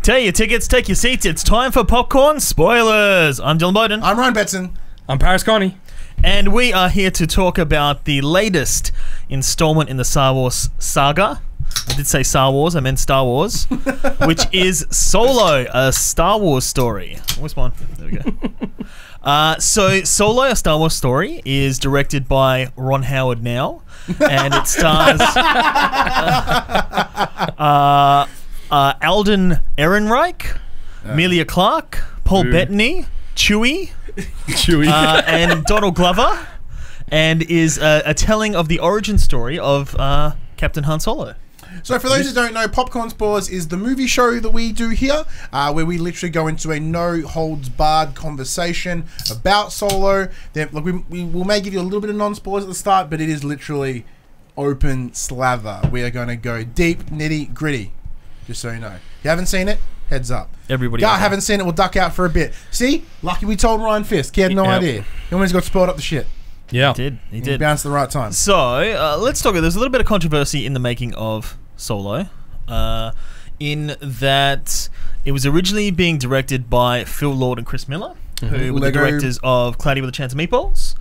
Okay, your tickets, take your seats. It's time for Popcorn Spoilers. I'm Dylan Bowden. I'm Ryan Betson. I'm Paris Connie. And we are here to talk about the latest installment in the Star Wars saga. I did say Star Wars, I meant Star Wars. Which is Solo, a Star Wars story. Where's mine? There we go. So Solo, a Star Wars story, is directed by Ron Howard now. And it stars Alden Ehrenreich, Emilia Clarke, Paul Bettany, Chewie, and Donald Glover, and is a telling of the origin story of Captain Han Solo. So for those who don't know, Popcorn Spoilers is the movie show that we do here, where we literally go into a no-holds-barred conversation about Solo. Then, look, we may give you a little bit of non-spoilers at the start, but it is literally open slather. We are going to go deep, nitty-gritty, just so you know. If you haven't seen it, heads up. Everybody. Yeah, I haven't seen it. We'll duck out for a bit. See? Lucky we told Ryan Fisk. He had no idea. He almost got spoiled up the shit. Yeah. He did. He bounced at the right time. So, let's talk. There's a little bit of controversy in the making of Solo, in that it was originally being directed by Phil Lord and Chris Miller, who were the directors of Cloudy with a Chance of Meatballs.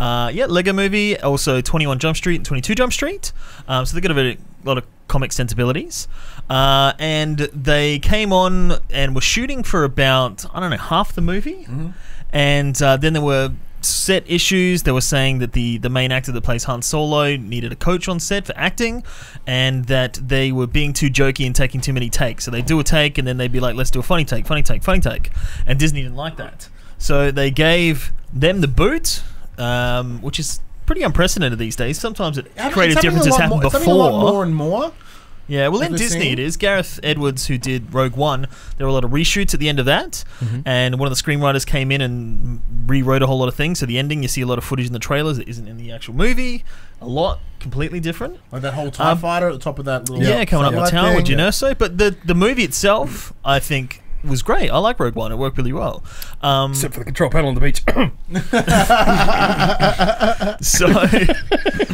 Lego Movie, also 21 Jump Street and 22 Jump Street. So they've got a lot of comic sensibilities. And they came on and were shooting for about, I don't know, half the movie. And then there were set issues. They were saying that the main actor that plays Han Solo needed a coach on set for acting, and that they were being too jokey and taking too many takes. So they'd do a take and then they'd be like, let's do a funny take, funny take, funny take. And Disney didn't like that. So they gave them the boot, which is pretty unprecedented these days. Sometimes creative differences happen before. It's happening a lot more and more. Yeah, well, in Disney it is. Gareth Edwards, who did Rogue One, there were a lot of reshoots at the end of that, and one of the screenwriters came in and rewrote a whole lot of things. So the ending, you see a lot of footage in the trailers that isn't in the actual movie. A lot completely different. Like that whole TIE fighter at the top of that little... Yeah, coming up the tower, would you know so? But the movie itself, I think, was great. I like Rogue One. It worked really well. Except for the control panel on the beach.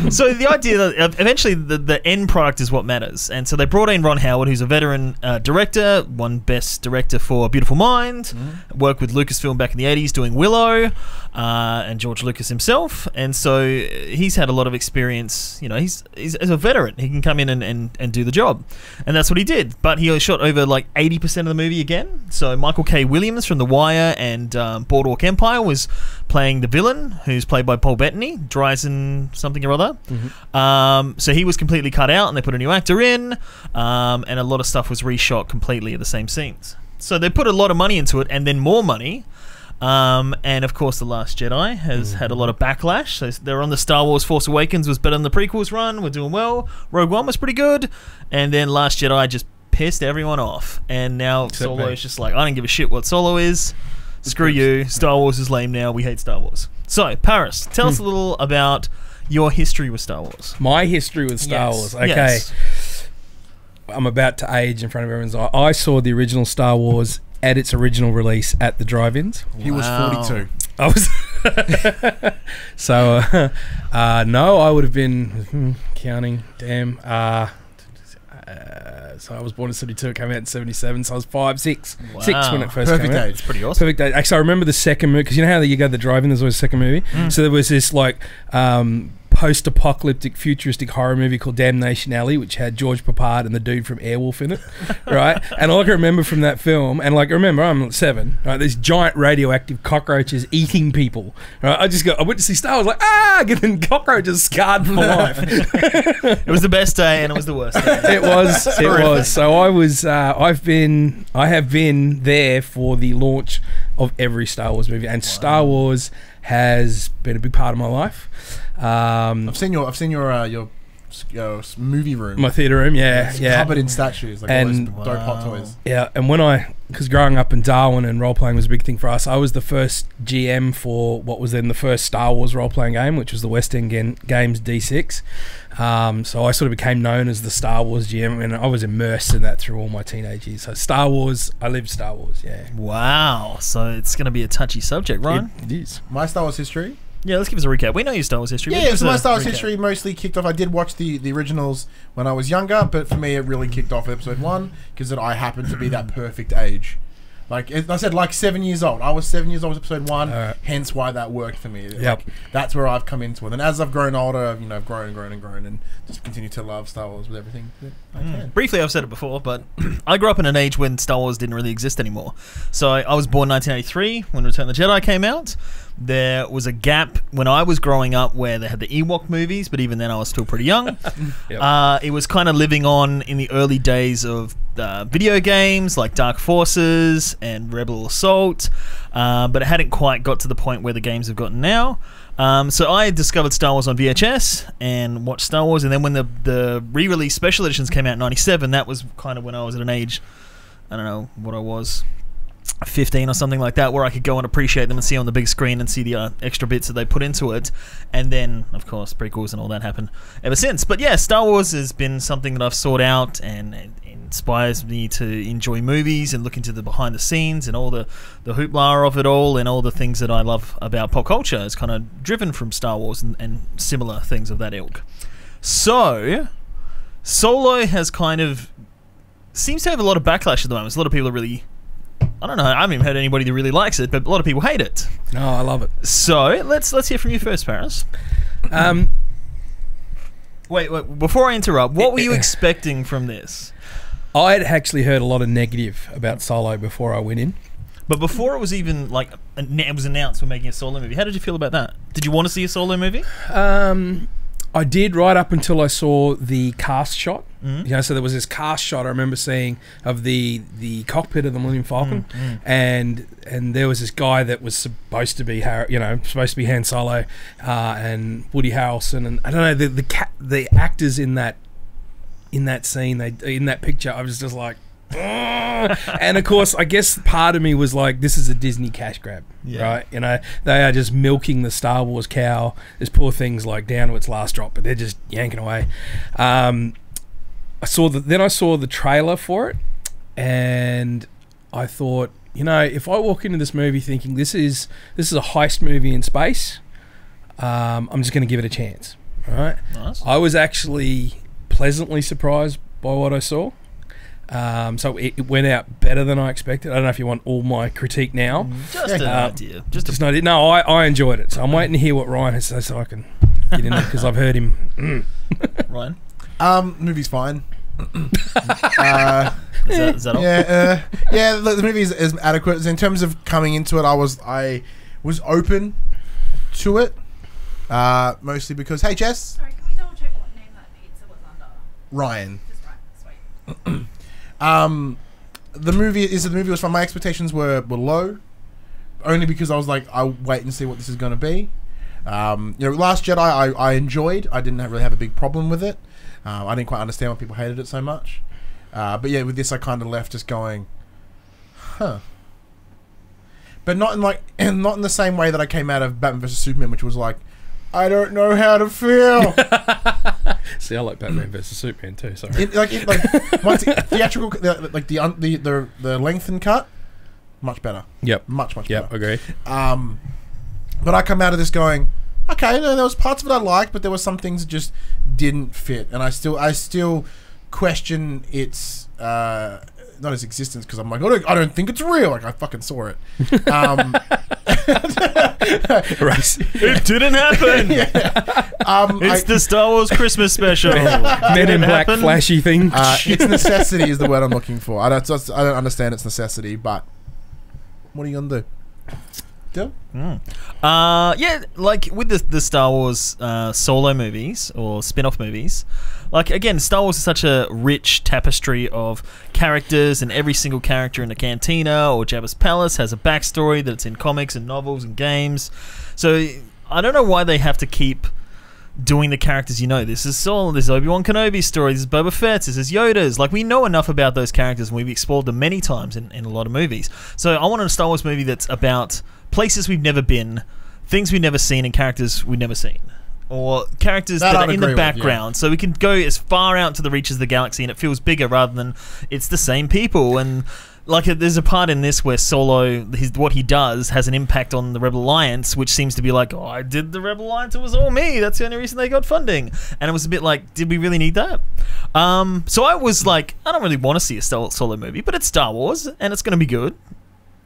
So the idea that eventually the end product is what matters. And so they brought in Ron Howard, who's a veteran director, won Best Director for Beautiful Mind, worked with Lucasfilm back in the 80s doing Willow, and George Lucas himself. And so he's had a lot of experience. You know, he's as a veteran. He can come in and do the job. And that's what he did. But he shot over like 80% of the movie again. So Michael K. Williams from The Wire and Boardwalk Empire was playing the villain, who's played by Paul Bettany, Dryzen something or other. So he was completely cut out, and they put a new actor in, and a lot of stuff was reshot completely of the same scenes. So they put a lot of money into it, and then more money. And of course, The Last Jedi has had a lot of backlash. So they're on the Star Wars Force Awakens was better than the prequels run. We're doing well. Rogue One was pretty good, and then Last Jedi just pissed everyone off, and now Solo is just like, I don't give a shit what Solo is. Screw you. Star Wars is lame now. We hate Star Wars. So, Paris, tell us a little about your history with Star Wars. My history with Star Wars. Okay. Yes. I'm about to age in front of everyone's eye. I saw the original Star Wars at its original release at the drive-ins. He was 42. I was... So, no, I would have been... counting. Damn. So I was born in 72, it came out in 77, so I was 5, 6 when it first came out. Perfect age. It's pretty awesome. Perfect age. Actually, I remember the second movie, because you know how you go to the drive-in, there's always a second movie? So there was this, like, post-apocalyptic futuristic horror movie called Damnation Alley, which had George Papard and the dude from Airwolf in it, right? And all I can remember from that film, and like, remember, I'm 7, right? These giant radioactive cockroaches eating people, right? I went to see Star Wars, like, getting cockroaches scarred for life. It was the best day, and it was the worst day. It was. So I have been there for the launch of every Star Wars movie, and Star Wars has been a big part of my life. I've seen your movie room, my theatre room, yeah, covered in statues, like and all those dope hot toys. Yeah, and because growing up in Darwin and role playing was a big thing for us, I was the first GM for what was then the first Star Wars role playing game, which was the West End Games D6. So I sort of became known as the Star Wars GM, and I was immersed in that through all my teenage years. So Star Wars, I lived Star Wars, yeah. Wow. So it's going to be a touchy subject, Ryan. It is. My Star Wars history. Yeah, let's give us a recap. We know your Star Wars history. Yeah, Give us so my a Star Wars recap. history mostly kicked off. I did watch the originals when I was younger, but for me, it really kicked off episode 1 because I happened to be that perfect age. Like I said, like 7 years old. I was 7 years old with episode 1, hence why that worked for me. Yep. Like, that's where I've come into it. And as I've grown older, you know, I've grown and grown and grown, and just continue to love Star Wars with everything that I can. Briefly, I've said it before, but I grew up in an age when Star Wars didn't really exist anymore. So I was born 1983 when Return of the Jedi came out. There was a gap when I was growing up where they had the Ewok movies, but even then I was still pretty young. It was kind of living on in the early days of video games like Dark Forces and Rebel Assault, but it hadn't quite got to the point where the games have gotten now. So I discovered Star Wars on VHS and watched Star Wars, and then when the re-release special editions came out in '97, that was kind of when I was at an age, I don't know what I was, 15 or something like that, where I could go and appreciate them and see on the big screen and see the extra bits that they put into it. And then, of course, prequels and all that happened ever since. But yeah, Star Wars has been something that I've sought out, and it inspires me to enjoy movies and look into the behind the scenes and all the hoopla of it all, and all the things that I love about pop culture is kind of driven from Star Wars and similar things of that ilk. So Solo has kind of seems to have a lot of backlash at the moment. A lot of people are really, I don't know, I haven't even heard anybody that really likes it, but a lot of people hate it. No, I love it. So let's hear from you first, Paris. Wait, before I interrupt, what were you expecting from this? I had actually heard a lot of negative about Solo before I went in. But before it was even like it was announced we're making a Solo movie, how did you feel about that? Did you want to see a Solo movie? I did right up until I saw the cast shot. You know, so there was this cast shot I remember seeing of the cockpit of the Millennium Falcon, and there was this guy that was supposed to be Han Solo, and Woody Harrelson, and I don't know the actors in that scene, in that picture. I was just like, and of course, I guess part of me was like, this is a Disney cash grab, right? You know, they are just milking the Star Wars cow. This poor thing's like down to its last drop, but they're just yanking away. I saw the trailer for it, and I thought, you know, if I walk into this movie thinking this is a heist movie in space, I'm just going to give it a chance, right? Nice. I was actually pleasantly surprised by what I saw. So it went out better than I expected. I don't know if you want all my critique now. Just an idea. Just an idea. No, I enjoyed it. So I'm waiting to hear what Ryan has to say so I can get in it, because I've heard him. Ryan? Movie's fine. Is that all? Yeah, look, the movie is adequate. In terms of coming into it, I was open to it, mostly because, hey, Jess? Sorry, can we double check what name that pizza was under? Ryan. Just right, sweet. The movie was fun. My expectations were low, only because I was like, I'll wait and see what this is going to be. Last Jedi I enjoyed. I didn't really have a big problem with it. I didn't quite understand why people hated it so much. But yeah, with this I kind of left just going, huh. But not in the same way that I came out of Batman vs Superman, which was like, I don't know how to feel. See, I like Batman vs Superman too. Sorry. Once theatrical, the lengthened cut, much better. Yep. Much better. Yep. Agree. But I come out of this going, okay, no, there was parts of it I liked, but there were some things that just didn't fit, and I still question its not its existence, because I'm like, I don't think it's real. Like, I fucking saw it. Right. It didn't happen. It's the Star Wars Christmas special. Men in Black flashy thing. Its necessity is the word I'm looking for. I don't understand its necessity, but what are you gonna do? Yeah, like with the Star Wars solo movies or spin-off movies, like, again, Star Wars is such a rich tapestry of characters, and every single character in the cantina or Jabba's palace has a backstory that's in comics and novels and games. So I don't know why they have to keep doing the characters. You know, this is Saul, this is Obi-Wan Kenobi's story, this is Boba Fett's, this is Yoda's. Like, we know enough about those characters, and we've explored them many times in a lot of movies. So I wanted a Star Wars movie that's about places we've never been, things we've never seen, and characters we've never seen. Or characters that are in the background, so we can go as far out to the reaches of the galaxy and it feels bigger rather than it's the same people. And like there's a part in this where Solo, what he does has an impact on the Rebel Alliance, which seems to be like, oh, I did the Rebel Alliance, it was all me. That's the only reason they got funding. And it was a bit like, did we really need that? So I was like, I don't really want to see a Solo movie, but it's Star Wars and it's going to be good,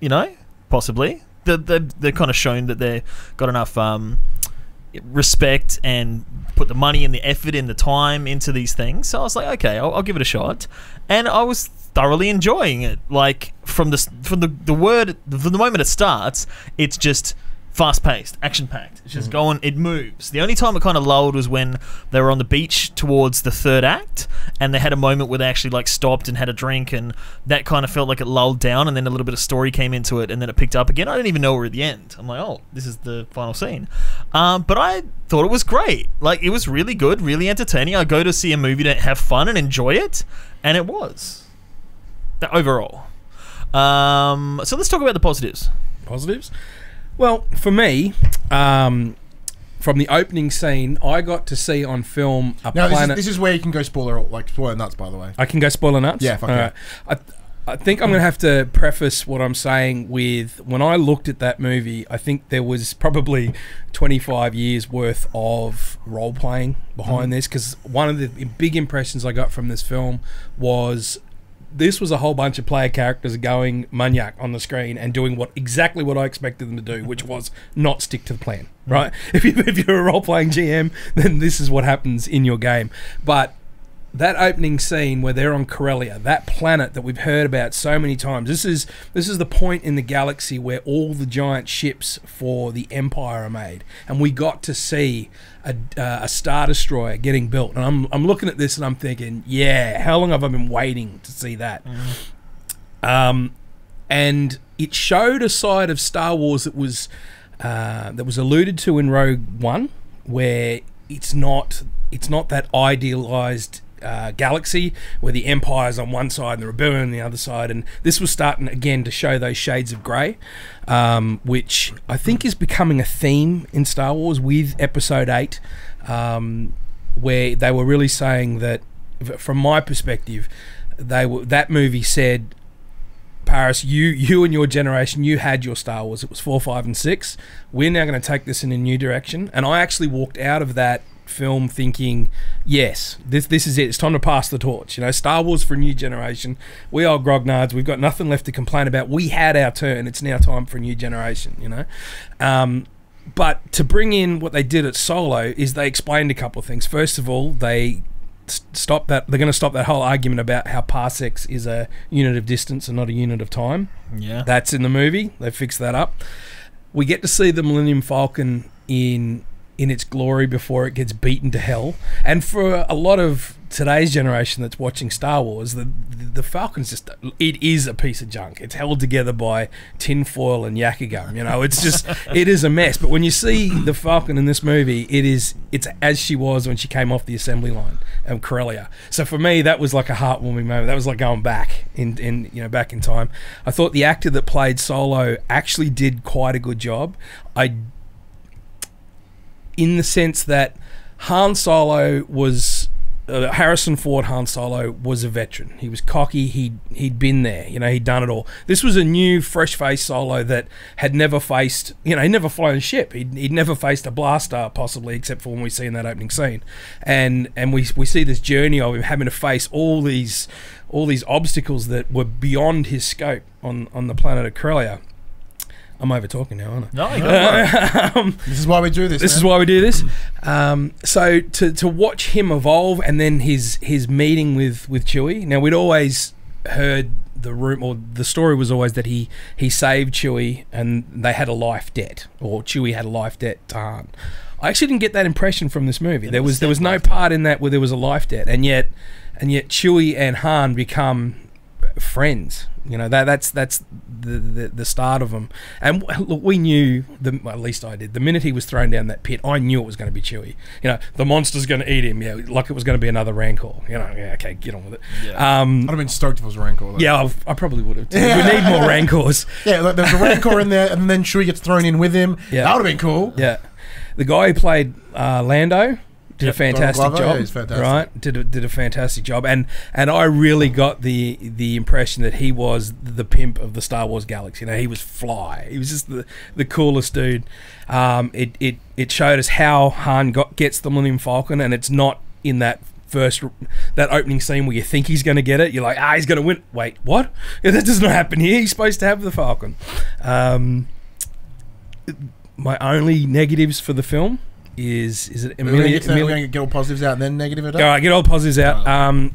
you know, possibly. They're kind of shown that they've got enough respect and put the money and the effort and the time into these things. So I was like, okay, I'll give it a shot, and I was thoroughly enjoying it. Like from the moment it starts, it's just fast-paced, action-packed. It's just going, it moves. The only time it kind of lulled was when they were on the beach towards the third act, and they had a moment where they actually like stopped and had a drink, and that kind of felt like it lulled down, and then a little bit of story came into it, and then it picked up again. I didn't even know we were at the end. I'm like, oh, this is the final scene. But I thought it was great. Like, it was really good, really entertaining. I go to see a movie to have fun and enjoy it, and it was. Overall. So let's talk about the positives. Positives? Well, for me, from the opening scene, I got to see on film a planet... This is where you can go spoiler nuts, by the way. I can go spoiler nuts? Yeah, fuck yeah. I think I'm going to have to preface what I'm saying with, when I looked at that movie, I think there was probably 25 years worth of role-playing behind this, because one of the big impressions I got from this film was... This was a whole bunch of player characters going maniac on the screen and doing exactly what I expected them to do, which was not stick to the plan, right? If you're a role-playing GM, then this is what happens in your game. But that opening scene where they're on Corellia, that planet that we've heard about so many times, this is the point in the galaxy where all the giant ships for the Empire are made, and we got to see a Star Destroyer getting built. And I'm looking at this and I'm thinking, yeah, how long have I been waiting to see that? And it showed a side of Star Wars that was alluded to in Rogue One, where it's not that idealized galaxy where the Empire's on one side and the Rebellion on the other side, and this was starting again to show those shades of grey, which I think is becoming a theme in Star Wars with Episode 8, where they were really saying that, from my perspective, that movie said, Paris, you and your generation, you had your Star Wars. It was 4, 5, and 6. We're now going to take this in a new direction. And I actually walked out of that film thinking, yes, this is it. It's time to pass the torch. You know, Star Wars for a new generation. We are grognards. We've got nothing left to complain about. We had our turn. It's now time for a new generation, you know. But to bring in what they did at Solo is they explained a couple of things. First of all, they stop that. They're going to stop that whole argument about how parsecs is a unit of distance and not a unit of time. Yeah, that's in the movie. They fixed that up. We get to see the Millennium Falcon in its glory before it gets beaten to hell. And for a lot of today's generation that's watching Star Wars, the Falcon's just, it is a piece of junk. It's held together by tinfoil and yakka gum. You know, it's just, it is a mess. But when you see the Falcon in this movie, it's as she was when she came off the assembly line of Corellia. So for me, that was like a heartwarming moment. That was like going back back in time. I thought the actor that played Solo actually did quite a good job. In the sense that Han Solo was Harrison Ford. Han Solo was a veteran. He was cocky. He'd been there. You know, he'd done it all. This was a new, fresh-faced Solo that had never faced. You know, he'd never flown a ship. He'd never faced a blaster, possibly, except for when we see in that opening scene. And we see this journey of him having to face all these obstacles that were beyond his scope on the planet of Corellia. I'm over talking now, aren't I? No, this is why we do this. This is why we do this. So to watch him evolve, and then his meeting with Chewie. Now, we'd always heard the story was always that he saved Chewie and they had a life debt, or Chewie had a life debt to Han. I actually didn't get that impression from this movie. There was no part in that where there was a life debt, and yet Chewie and Han become friends. You know, that's the start of them. And look, we knew, at least I did, the minute he was thrown down that pit, I knew it was going to be Chewie. You know, the monster's going to eat him. Yeah, like it was going to be another Rancor. You know, yeah, okay, get on with it. Yeah. I'd have been stoked if it was a Rancor, though. Yeah, I probably would have too. We need more Rancors. Yeah, like there's a Rancor in there, and then Chewie gets thrown in with him. Yeah. That would have been cool. Yeah. The guy who played Lando, Did a Yep, fantastic Donald Glover, job, yeah, he's fantastic. right? Did a fantastic job, and I really got the impression that he was the pimp of the Star Wars galaxy. You know, he was fly. He was just the coolest dude. It showed us how Han gets the Millennium Falcon, and it's not in that opening scene where you think he's going to get it. You're like, he's going to win. Wait, what? Yeah, that does not happen here. He's supposed to have the Falcon. My only negatives for the film is it We're going to get all positives out and then negative it up? All right, get all positives out.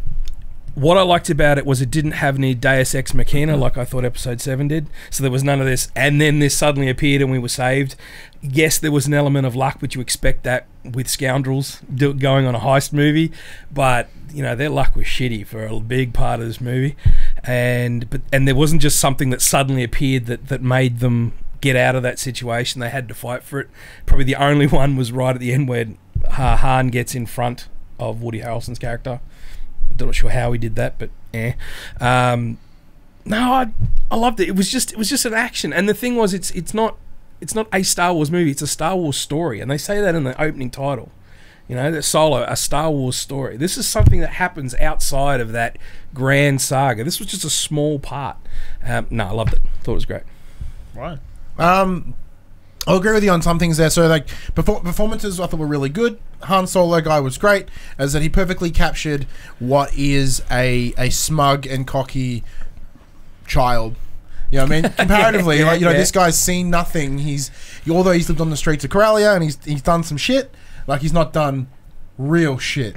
What I liked about it was it didn't have any Deus Ex Machina like I thought Episode 7 did. So there was none of this, and then this suddenly appeared and we were saved. Yes, there was an element of luck, but you expect that with scoundrels going on a heist movie. But, you know, their luck was shitty for a big part of this movie. And there wasn't just something that suddenly appeared that made them get out of that situation. They had to fight for it. Probably the only one was right at the end where Han gets in front of Woody Harrelson's character. I'm not sure how he did that, but no, I loved it. It was just an action, and the thing was, it's not a Star Wars movie. It's a Star Wars story, and they say that in the opening title. You know, that Solo, a Star Wars story. This is something that happens outside of that grand saga. This was just a small part. No, I loved it. Thought it was great. Right. I'll agree with you on some things there. So, like, performances I thought were really good. Han Solo guy was great, as that he perfectly captured what is a smug and cocky child. You know what I mean? Comparatively, like, you know, this guy's seen nothing. Although he's lived on the streets of Corellia and he's done some shit, like, he's not done real shit.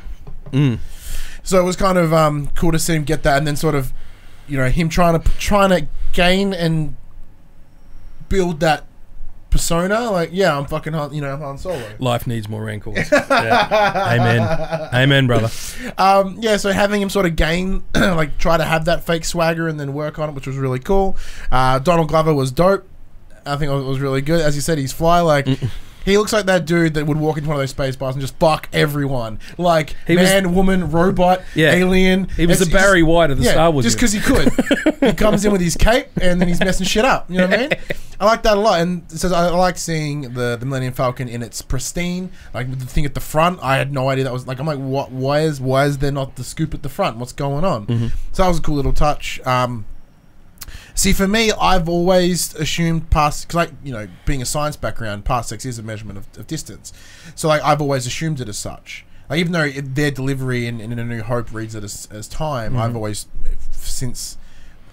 So it was kind of cool to see him get that, and then sort of, you know, him trying to gain and build that persona, like, yeah, I'm fucking Han, Han Solo. Life needs more rancors. Yeah. Amen, brother. Yeah, so having him sort of gain, like, try to have that fake swagger and then work on it, which was really cool. Donald Glover was dope. I think it was really good. As you said, he's fly. Like, he looks like that dude that would walk into one of those space bars and just fuck everyone. Like, woman, robot, alien. He was the Barry White of the Star Wars. Just because he could. He comes in with his cape and then he's messing shit up. You know what I mean? I like that a lot. And it says I like seeing the Millennium Falcon in its pristine. Like, with the thing at the front, I had no idea that was, like, I'm like, what? Why is there not the scoop at the front? What's going on? So that was a cool little touch. See, for me, I've always assumed because, like, you know, being a science background, parsecs is a measurement of distance. So, like, I've always assumed it as such. Like, even though their delivery in A New Hope reads it as time, I've always, since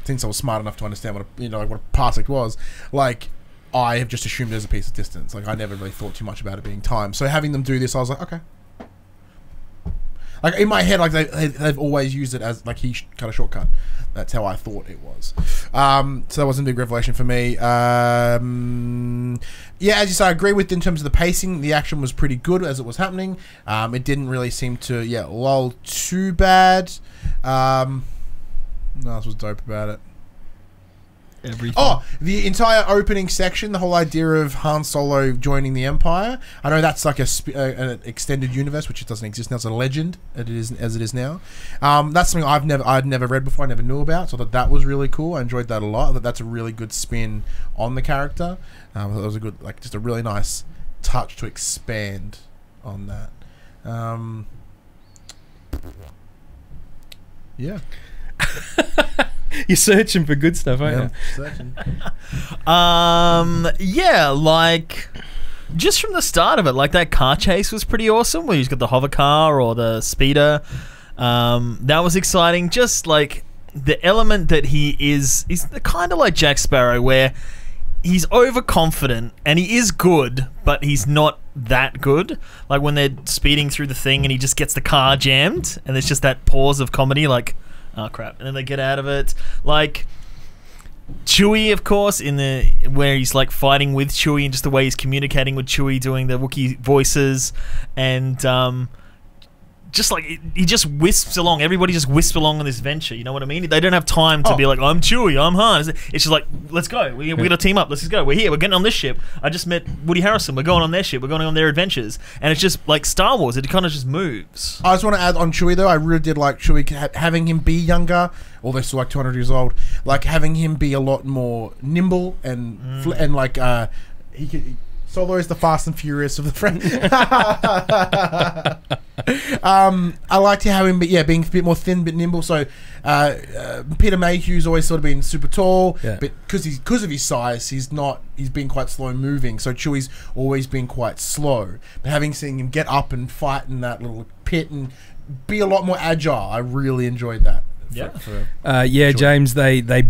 I was smart enough to understand what a parsec was, like, I have just assumed it as a piece of distance. Like, I never really thought too much about it being time. So having them do this, I was like, okay. Like, in my head, like, they've always used it as, like, he cut a shortcut. That's how I thought it was. So that wasn't a big revelation for me. Yeah, as you say, I agree with in terms of the pacing. The action was pretty good as it was happening. It didn't really seem to, lull too bad. No, this was dope about it. Everything. Oh, the entire opening section, the whole idea of Han Solo joining the Empire. I know that's like an extended universe, which it doesn't exist now. It's a legend, as it is now. That's something I'd never read before. I never knew about. So that was really cool. I enjoyed that a lot. That's a really good spin on the character. I thought it was a good, like, just a really nice touch to expand on that. Yeah. You're searching for good stuff, aren't you? Searching. Yeah, like, just from the start of it, like, that car chase was pretty awesome, where he's got the hover car or the speeder. That was exciting. Just, like, the element that he's kind of like Jack Sparrow, where he's overconfident and he is good, but he's not that good. Like, when they're speeding through the thing and he just gets the car jammed and there's just that pause of comedy, like, oh crap, and then they get out of it. Like, Chewie, of course, where he's, like, fighting with Chewie, and just the way he's communicating with Chewie, doing the Wookiee voices, and just, like, he just wisps along. Everybody just wisps along on this venture. You know what I mean? They don't have time to be like, I'm Chewie, I'm Han. It's just like, let's go. We're going to team up. Let's just go. We're here. We're getting on this ship. I just met Woody Harrelson. We're going on their ship. We're going on their adventures. And it's just like Star Wars. It kind of just moves. I just want to add on Chewie, though. I really did like Chewie, having him be younger, although still like 200 years old. Like, having him be a lot more nimble and like he could. Solo is the Fast and Furious of the friend. I liked how him, being a bit more thin, bit nimble. So Peter Mayhew's always sort of been super tall, but because of his size, he's been quite slow moving. So Chewie's always been quite slow. But having seen him get up and fight in that little pit and be a lot more agile, I really enjoyed that. James, they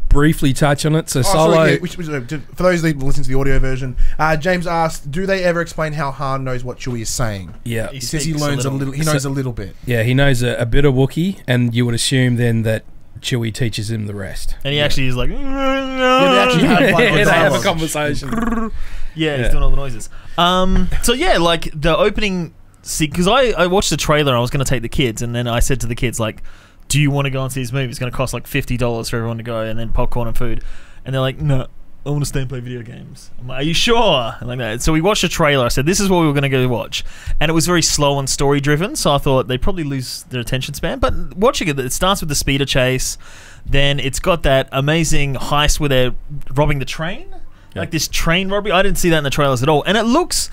briefly touch on it. So Solo. For those that listen to the audio version, James asked, "Do they ever explain how Han knows what Chewie is saying?" Yeah, he says he learns a little. He knows a little bit. Yeah, he knows a bit of Wookiee, and you would assume then that Chewie teaches him the rest. And he actually is like, they actually have a conversation. He's doing all the noises. Like the opening. Because I watched the trailer, I was going to take the kids, and then I said to the kids, like, do you want to go and see this movie? It's going to cost like $50 for everyone to go, and then popcorn and food. And they're like, no, I want to stay and play video games. I'm like, are you sure? And like that. So we watched the trailer. I said, this is what we were going to go watch. And it was very slow and story driven, so I thought they'd probably lose their attention span. But watching it starts with the speeder chase. Then it's got that amazing heist where they're robbing the train. Yeah. Like this train robbery. I didn't see that in the trailers at all. And it looks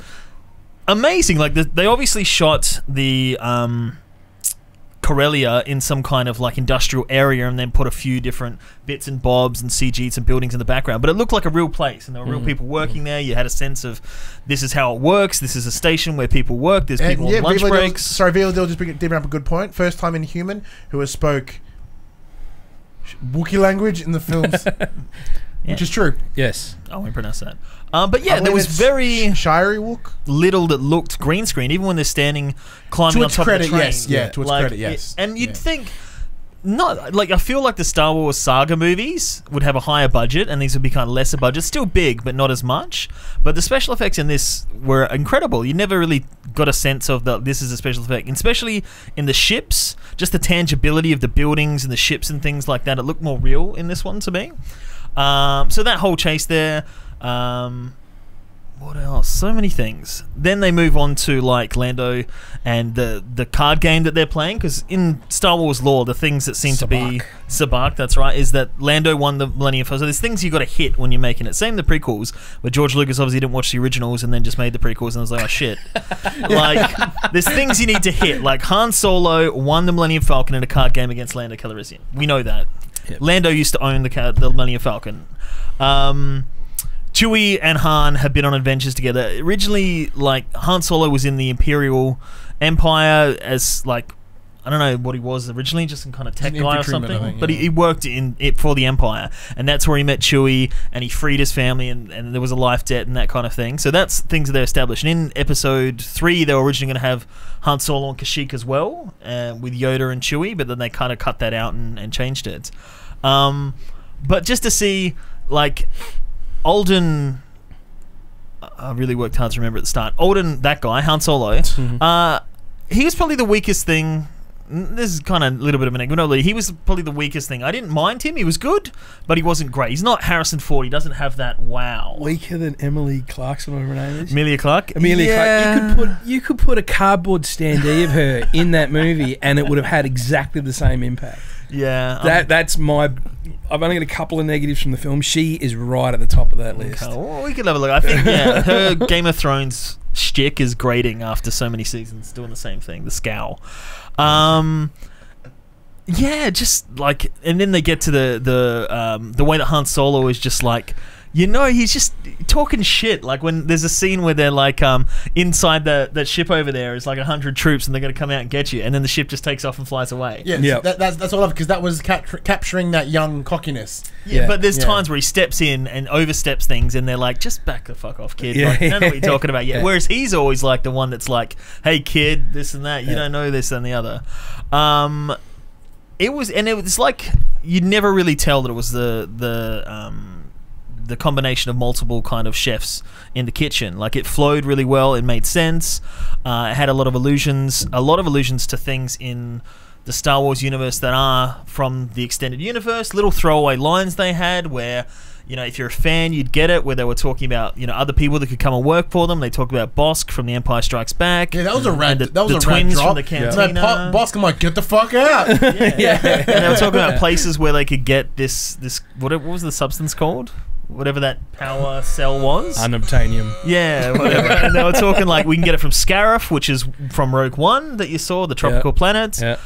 amazing. Like they obviously shot the Corellia in some kind of like industrial area and then put a few different bits and bobs and CGs and buildings in the background, but it looked like a real place and there were real people working there. You had a sense of this is how it works, this is a station where people work, there's people on lunch breaks. Vila Dill just did bring up a good point. First time in Human who has spoke Wookiee language in the films. Which is true. Yes. I won't pronounce that. But yeah, there was very Shirey Wook? little that looked green screen, even when they're standing climbing on top of the train. Yes. Yeah, to its credit, yes. And you'd think, not like I feel like the Star Wars saga movies would have a higher budget, and these would be kind of lesser budget, still big, but not as much. But the special effects in this were incredible. You never really got a sense of this is a special effect, and especially in the ships, just the tangibility of the buildings and the ships and things like that. It looked more real in this one to me. So that whole chase there. What else? So many things. Then they move on to like Lando and the card game that they're playing, because in Star Wars lore, the things that seem to be Sabacc, that's right, is that Lando won the Millennium Falcon. So there's things you got to hit when you're making it. Same the prequels, where George Lucas obviously didn't watch the originals and then just made the prequels and was like, oh shit. Like there's things you need to hit. Like Han Solo won the Millennium Falcon in a card game against Lando Calrissian. We know that. Yep. Lando used to own the Millennium Falcon. Chewie and Han have been on adventures together. Originally, like, Han Solo was in the Imperial Empire as, like, I don't know what he was originally, just some kind of tech guy or something. Think, but he worked in it for the Empire, and that's where he met Chewie, and he freed his family, and there was a life debt and that kind of thing. So that's things that they're established. And in Episode 3, they were originally going to have Han Solo and Kashyyyk as well, with Yoda and Chewie, but then they kind of cut that out and changed it. But just to see, like, Alden, I really worked hard to remember at the start. Alden, that guy, Han Solo, he was probably the weakest thing. This is kind of a little bit of an egg. No, he was probably the weakest thing. I didn't mind him. He was good, but he wasn't great. He's not Harrison Ford. He doesn't have that wow. Weaker than Emily Clarkson, whatever her name is. Amelia Clark? Amelia Clark. You could put a cardboard standee of her in that movie and it would have had exactly the same impact. Yeah. That's my... I've only got a couple of negatives from the film. She is right at the top of that list. Okay. Well, we could have a look. I think, her Game of Thrones shtick is grating after so many seasons doing the same thing, the scowl. Yeah, just like... And then they get to the way that Han Solo is just like... You know, he's just talking shit. Like when there's a scene where they're like inside that ship over there is like 100 troops and they're going to come out and get you, and then the ship just takes off and flies away. Yeah, that's all I love, because that was capturing that young cockiness. Yeah, but there's times where he steps in and oversteps things, and they're like, "Just back the fuck off, kid." Like, I don't know what you're talking about yet. Whereas he's always like the one that's like, "Hey, kid, this and that. You don't know this and the other." It was like you'd never really tell that it was the combination of multiple kind of chefs in the kitchen. Like, it flowed really well. It made sense. It had a lot of allusions to things in the Star Wars universe that are from the extended universe. Little throwaway lines they had where, you know, if you're a fan, you'd get it, where they were talking about, you know, other people that could come and work for them. They talked about Bosk from The Empire Strikes Back. Yeah, that was a rad. The twins from the cantina. Yeah. Bosk, I'm like, get the fuck out. And they were talking about places where they could get this. What was the substance called? whatever that power cell was. Unobtainium. Yeah, whatever. And they were talking like we can get it from Scarif, which is from Rogue One that you saw, the tropical planet. Yeah.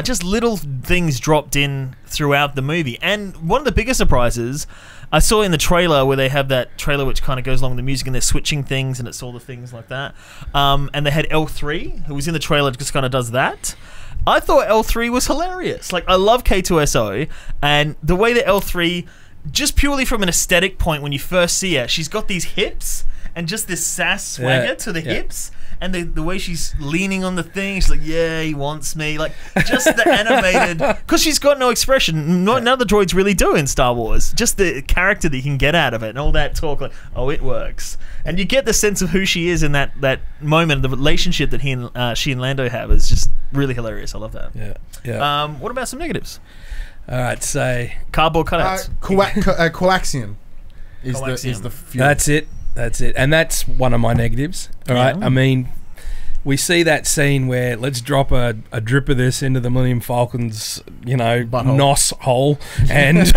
Just little things dropped in throughout the movie. And one of the biggest surprises I saw in the trailer, where they have that trailer which kind of goes along with the music and they're switching things and it's all the things like that. And they had L3, who was in the trailer, just kind of does that. I thought L3 was hilarious. Like, I love K2SO, and the way that L3, just purely from an aesthetic point, when you first see her, she's got these hips and just this sass swagger to the hips. And the way she's leaning on the thing, she's like, yeah, he wants me. Like, just the animated... Because she's got no expression. None of the droids really do in Star Wars. Just the character that you can get out of it and all that talk, like, oh, it works. And you get the sense of who she is in that moment. The relationship that she and Lando have is just really hilarious. I love that. Yeah. What about some negatives? All right, say... Cardboard cutouts. Coaxium is the fuel. That's it. And that's one of my negatives. All right. I mean, we see that scene where let's drop a drip of this into the Millennium Falcon's, butthole. nos hole, and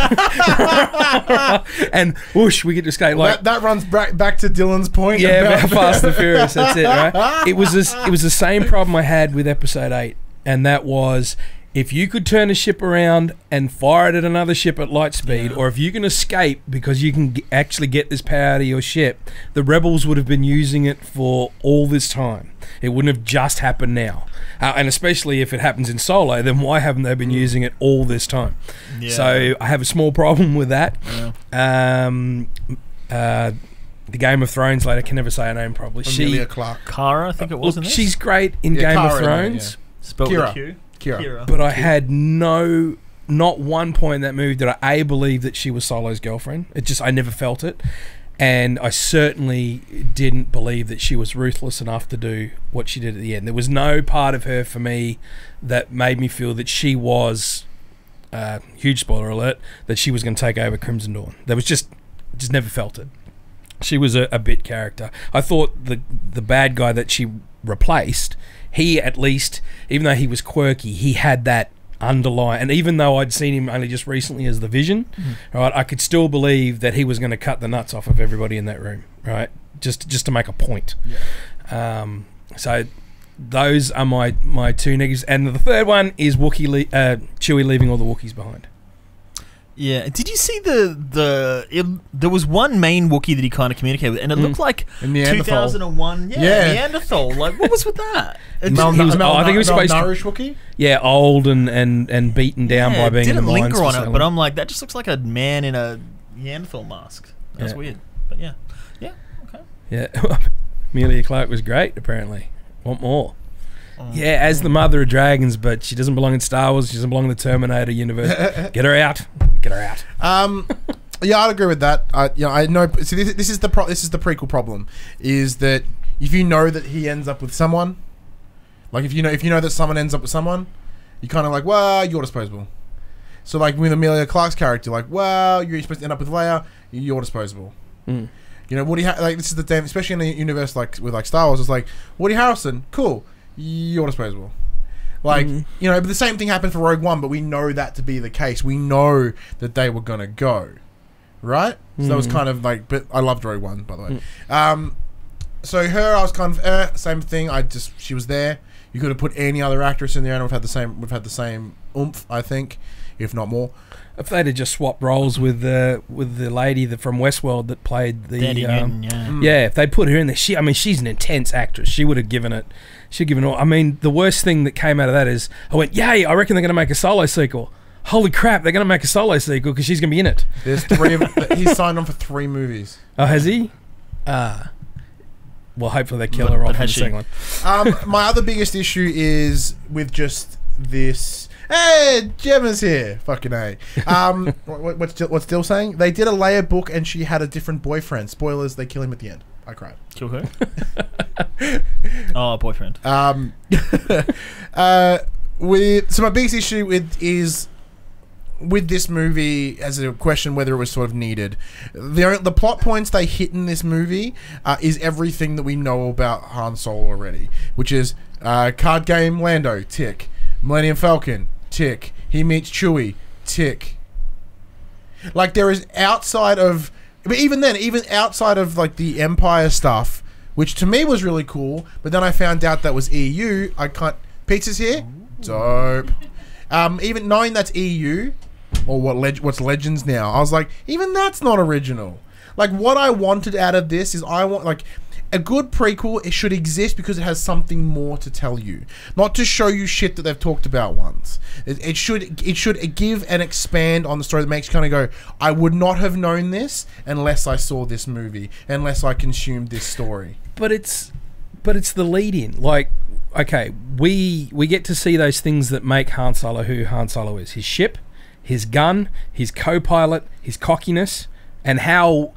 and whoosh, we get to escape. Well, that runs back to Dylan's point. Yeah, about Fast and Furious. That's it, right? It was the same problem I had with Episode 8, and that was, if you could turn a ship around and fire it at another ship at light speed, or if you can escape because you can actually get this power out of your ship, the Rebels would have been using it for all this time. It wouldn't have just happened now. And especially if it happens in Solo, then why haven't they been using it all this time? Yeah. So I have a small problem with that. Yeah. The Game of Thrones lady, I can never say her name properly. Emilia Clarke. Kara, I think it was. She's great in Game of Thrones. Spelled with a Q. Kira. But I had not one point in that movie did I believe that she was Solo's girlfriend. I never felt it. And I certainly didn't believe that she was ruthless enough to do what she did at the end. There was no part of her for me that made me feel that she was, huge spoiler alert, that she was going to take over Crimson Dawn. There was just never felt it. She was a bit character. I thought the bad guy that she replaced, he at least, even though he was quirky, he had that underlying, and even though I'd seen him only just recently as the Vision, right, I could still believe that he was going to cut the nuts off of everybody in that room, right, just to make a point. So those are my two negatives, and the third one is Chewie leaving all the Wookiees behind. Yeah. Did you see there was one main Wookiee that he kind of communicated with, and it looked like 2001. Neanderthal. Like, what was with that? I think he was supposed to Wookiee? Yeah, old and beaten down by being in the mines. Didn't linger on it, but I'm like, that just looks like a man in a Neanderthal mask. That's weird. But yeah. Yeah, okay. Yeah. Emilia Clarke was great, apparently. Want more. Yeah, as the mother of dragons, but she doesn't belong in Star Wars. She doesn't belong in the Terminator universe. Get her out. Get her out. Yeah, I'd agree with that. I know. See, this is the prequel problem, is that if you know that he ends up with someone, like if you know that someone ends up with someone, you kind of like, well, you're disposable. So like with Emilia Clarke's character, like, well, you're supposed to end up with Leia, you're disposable. Woody, this is the damn, especially in a universe like with like Star Wars, it's like Woody Harrelson, cool. You're disposable. Like, but the same thing happened for Rogue One, but we know that to be the case. We know that they were going to go. Right? So that was kind of like, but I loved Rogue One, by the way. So her, I was kind of, same thing. She was there. You could have put any other actress in there and we've had the same oomph, I think, if not more. If they'd have just swapped roles with the lady from Westworld that played the if they put her in there, she's an intense actress. She would have given it. She'd given all. I mean, the worst thing that came out of that is I went, yay! I reckon they're going to make a Solo sequel. Holy crap! They're going to make a Solo sequel because she's going to be in it. There's 3 of he's signed on for 3 movies. Oh, has he? Well, hopefully they kill her off in the second one. My other biggest issue is with just this. Hey, Gemma's here. Fucking A. What's Dill saying? They did a Leia book and she had a different boyfriend. Spoilers, they kill him at the end. I cried. Kill her? Oh, boyfriend. So my biggest issue with this movie, as a question whether it was sort of needed, the plot points they hit in this movie is everything that we know about Han Solo already, which is card game Lando, tick. Millennium Falcon, tick. He meets Chewie, tick. Like, there is, outside of But even then, even outside of like the Empire stuff, which to me was really cool, but then I found out that was EU. I can't. Pizza's here. Dope. Even knowing that's EU or what's Legends now, I was like, even that's not original. Like what I wanted out of this is I want like a good prequel. It should exist because it has something more to tell you, not to show you shit that they've talked about once. It should give and expand on the story that makes you kind of go, I would not have known this unless I saw this movie, unless I consumed this story. But it's the lead in. Like, okay, we get to see those things that make Han Solo who Han Solo is. His ship, his gun, his co-pilot, his cockiness, and how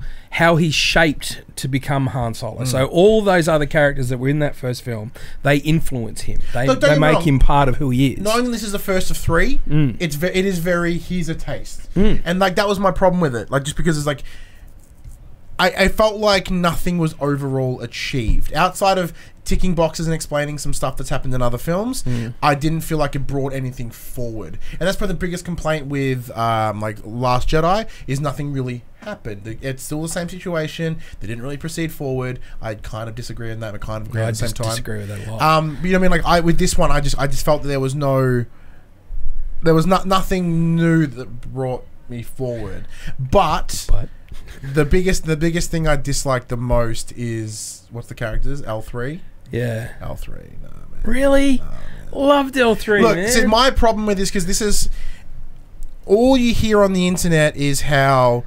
he's shaped to become Han Solo. So all those other characters that were in that first film, they influence him. They make him part of who he is. Not only this is the first of 3, it is very, here's a taste. And like that was my problem with it. Like just because it's like I felt like nothing was overall achieved. Outside of ticking boxes and explaining some stuff that's happened in other films, I didn't feel like it brought anything forward. And that's probably the biggest complaint with like Last Jedi, is nothing really happened. It's still the same situation. They didn't really proceed forward. I kind of disagree on that, but kind of agree at the same time. I disagree with that a lot. But you know what I mean? Like with this one, I just felt that there was nothing new that brought me forward. But the biggest thing I disliked the most is, what's the characters? L3? Yeah. L3. Nah, man. Really? Loved L3, Look, man. see, my problem with this, because this is... all you hear on the internet is how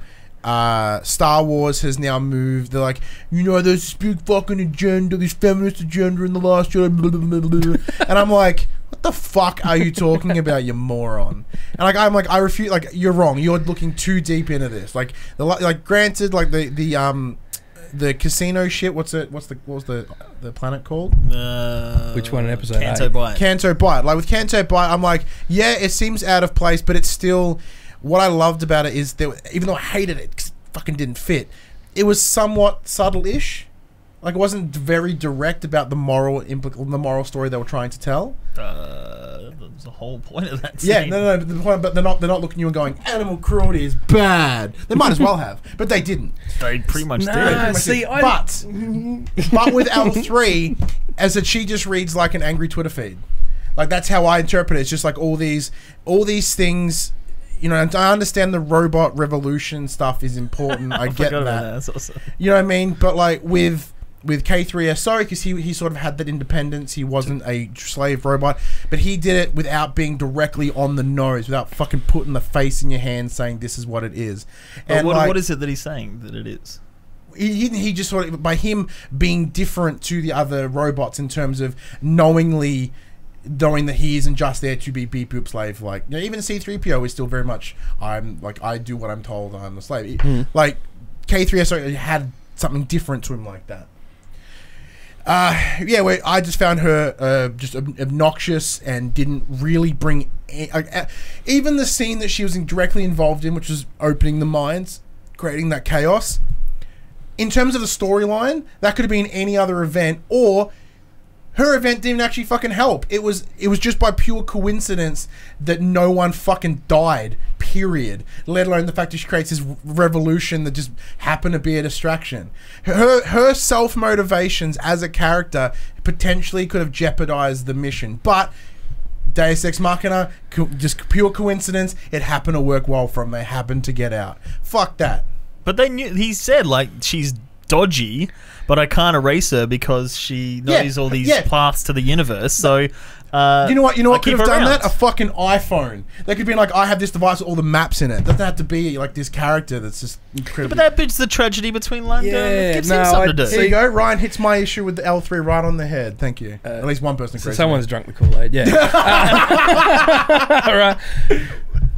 Star Wars has now moved. They're like, you know, there's this big fucking agenda, this feminist agenda in the Last Jedi, blah, blah, blah, blah. And I'm like... what the fuck are you talking about, you moron? And I refuse. Like, you're wrong. You're looking too deep into this. Like, granted, like the casino shit. What was the planet called? Which one in episode Canto 8? Bight. Canto Bight. Like with Canto Bight, I'm like, yeah, it seems out of place, but it's still. What I loved about it is that even though I hated it, 'cause it fucking didn't fit, it was somewhat subtle-ish. Like, it wasn't very direct about the moral story they were trying to tell. That was the whole point of that scene. Yeah, no. The point, but they're not looking at you and going, animal cruelty is bad. They might as well have, but they didn't. They pretty much did. But with L3, she just reads like an angry Twitter feed. Like that's how I interpret it. It's just like all these things. You know, and I understand the robot revolution stuff is important. I get that. That's awesome. You know what I mean? But like with K3SO, because he sort of had that independence. He wasn't a slave robot, but he did it without being directly on the nose, without fucking putting the face in your hand saying this is what it is. And what is it that he's saying that it is? He just sort of, by him being different to the other robots in terms of knowing that he isn't just there to be beep boop slave. Like, you know, even C-3PO is still very much, I'm like, I do what I'm told, I'm the slave. Like K3SO had something different to him like that. Where I just found her just obnoxious and didn't really bring even the scene that she was directly involved in, which was opening the mines, creating that chaos. In terms of the storyline, that could have been any other event, or her event didn't actually fucking help. It was just by pure coincidence that no one fucking died, period. Let alone the fact that she creates this revolution that just happened to be a distraction. Her self-motivations as a character potentially could have jeopardized the mission. But Deus Ex Machina, just pure coincidence, it happened to work well for them. They happened to get out. Fuck that. But they knew, he said, like, she's dodgy, but I can't erase her because she knows all these paths to the universe. So, you know what could have done that? A fucking iPhone. They could have been like, I have this device with all the maps in it. Doesn't have to be like this character that's just incredible. But that bit's the tragedy between London. It gives him something to do. There you go. Ryan hits my issue with the L3 right on the head. Thank you. At least one person. So someone's drunk the Kool-Aid. Yeah. All right.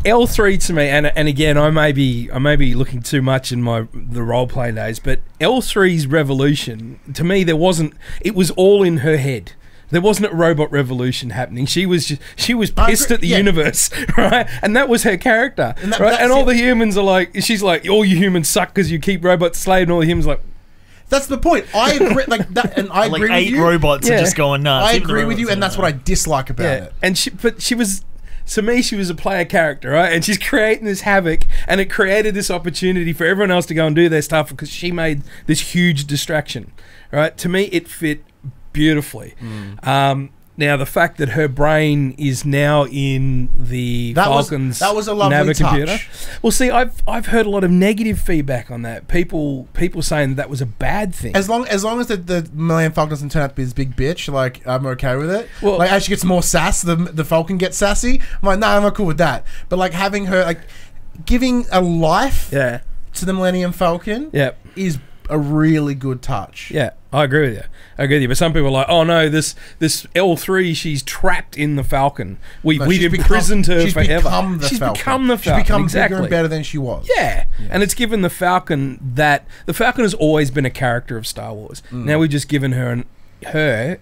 L3 to me, and again, I may be looking too much in the role playing days, but L3's revolution to me, it was all in her head. There wasn't a robot revolution happening. She was pissed at the universe, right? And that was her character, right? And all the humans are like, she's like, all you humans suck because you keep robots slave, and all the humans are like. That's the point. I agree, like that, and I agree with you. 8 robots are just going nuts. I agree with you, and that's what I dislike about it. And she was. to me, she was a player character, right? And she's creating this havoc, and it created this opportunity for everyone else to go and do their stuff because she made this huge distraction, right? To me, it fit beautifully. Now, the fact that her brain is now in the Falcon's that was a lovely navicomputer. touch. Well, see, I've heard a lot of negative feedback on that. People saying that was a bad thing. As long as the Millennium Falcon doesn't turn out to be this big bitch, like I'm okay with it. Well- like as she gets more sass, the Falcon gets sassy. I'm like, nah, I'm not cool with that. But like having her like giving a life Yeah. to the Millennium Falcon Yep. is a really good touch. Yeah, I agree with you. But some people are like, oh no, this L3, she's trapped in the Falcon. We've imprisoned her forever. She's become the Falcon. She's become exactly. bigger and better than she was. Yeah. And it's given the Falcon that... The Falcon has always been a character of Star Wars. Now we've just given her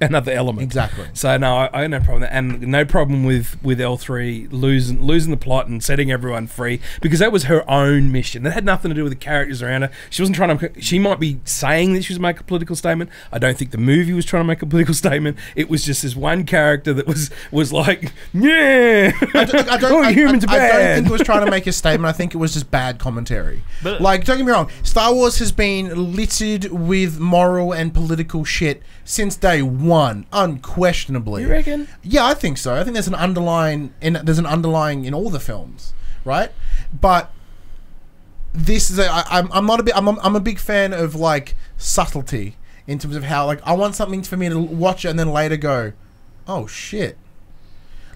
another element. Exactly. So no, I have no problem with that. And no problem with L3 losing the plot and setting everyone free, because that was her own mission. That had nothing to do with the characters around her. She wasn't trying to... She might be saying that she was making a political statement. I don't think the movie was trying to make a political statement. It was just this one character that was like, yeah, I don't humans are I don't bad. think it was trying to make a statement. I think it was just bad commentary. But- Like, don't get me wrong, Star Wars has been littered with moral and political shit since day one, unquestionably. You reckon? Yeah, I think so. I think there's an underlying in all the films, right? But this is I'm a big fan of like subtlety in terms of how like I want something for me to watch it and then later go, oh shit.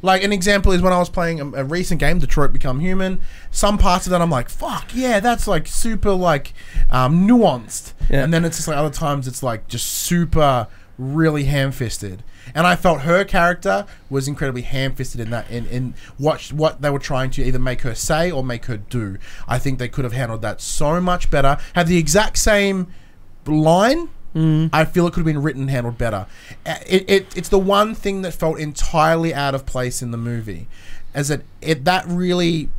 Like an example is when I was playing a recent game, Detroit Become Human. Some parts of that I'm like, fuck yeah, that's like super like nuanced. Yeah. And then it's just like other times it's like just super really ham-fisted. And I felt her character was incredibly ham-fisted in that in what they were trying to either make her say or make her do. I think they could have handled that so much better. Have the exact same line. I feel it could have been written and handled better. It's the one thing that felt entirely out of place in the movie, as that really,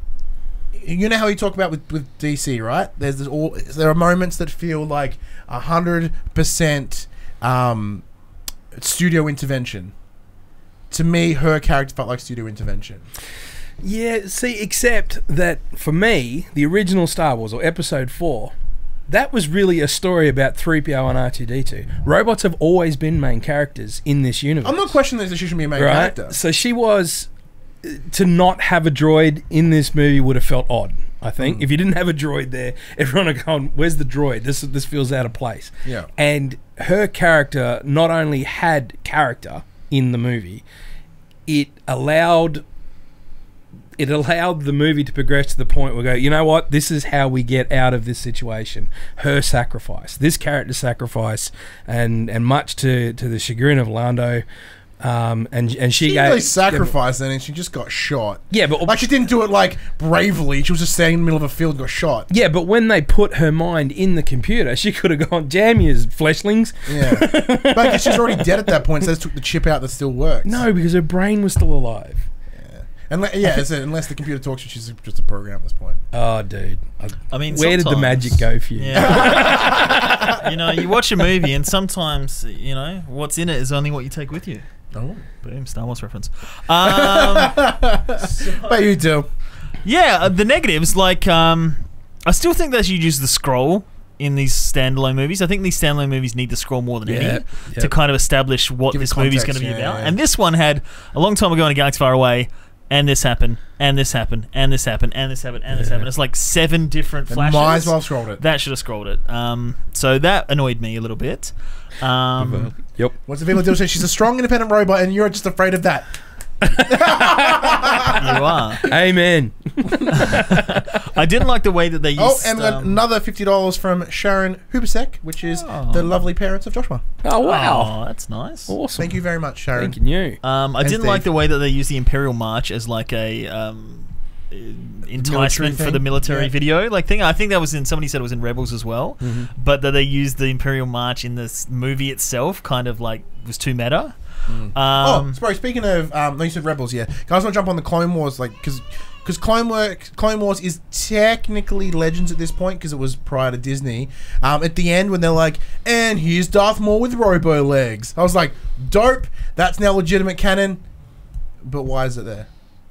you know how you talk about with DC, right? There are moments that feel like 100% studio intervention. To me, her character felt like studio intervention. Yeah, see, except that for me, the original Star Wars, or Episode 4, that was really a story about 3PO and R2-D2. Robots have always been main characters in this universe. I'm not questioning that she should be a main character. So she was... To not have a droid in this movie would have felt odd, I think. If you didn't have a droid there, everyone would go, where's the droid? This feels out of place. Yeah. And her character not only had character in the movie, it allowed the movie to progress to the point where we go, you know what, this is how we get out of this situation. Her sacrifice, this character's sacrifice, and much to the chagrin of Lando, and she didn't really sacrifice anything. She just got shot. Yeah, but like she didn't do it like bravely. She was just standing in the middle of a field and got shot. Yeah, but when they put her mind in the computer, she could have gone, damn you, fleshlings. Yeah, but she's already dead at that point. So they just took the chip out that still works. No, because her brain was still alive. Unless the computer talks, she's just a program at this point. Oh, dude. I mean, where did the magic go for you? Yeah. You know, you watch a movie and sometimes, you know, what's in it is only what you take with you. Oh, boom, Star Wars reference. But you do. Yeah, the negatives, like, I still think that you use the scroll in these standalone movies. I think these standalone movies need the scroll more than any to kind of establish what Give it this movie's going to context, be about. yeah. And this one had a long time ago in a galaxy far away, and this happened, and this happened, and this happened, and this happened, and this happened. It's like 7 different flashes. Might as well scrolled it. That should have scrolled it. So that annoyed me a little bit. Yep. What's the people do? Say she's a strong, independent robot, and you're just afraid of that. You are. Amen. I didn't like the way that they used... Oh, and we got another $50 from Sharon Hubasek, which is the lovely parents of Joshua. Oh, wow. Oh, that's nice. Awesome. Thank you very much, Sharon. Thank you. I didn't Steve. like the way that they used the Imperial March as like a enticement for the military video thing. I think that was in... Somebody said it was in Rebels as well. But that they used the Imperial March in this movie itself kind of like was too meta. Sorry, speaking of... no, you said Rebels, yeah. Guys, want to jump on the Clone Wars, like... Because Clone Wars is technically Legends at this point because it was prior to Disney. At the end when they're like, and here's Darth Maul with robo legs. I was like, dope. That's now legitimate canon. But why is it there?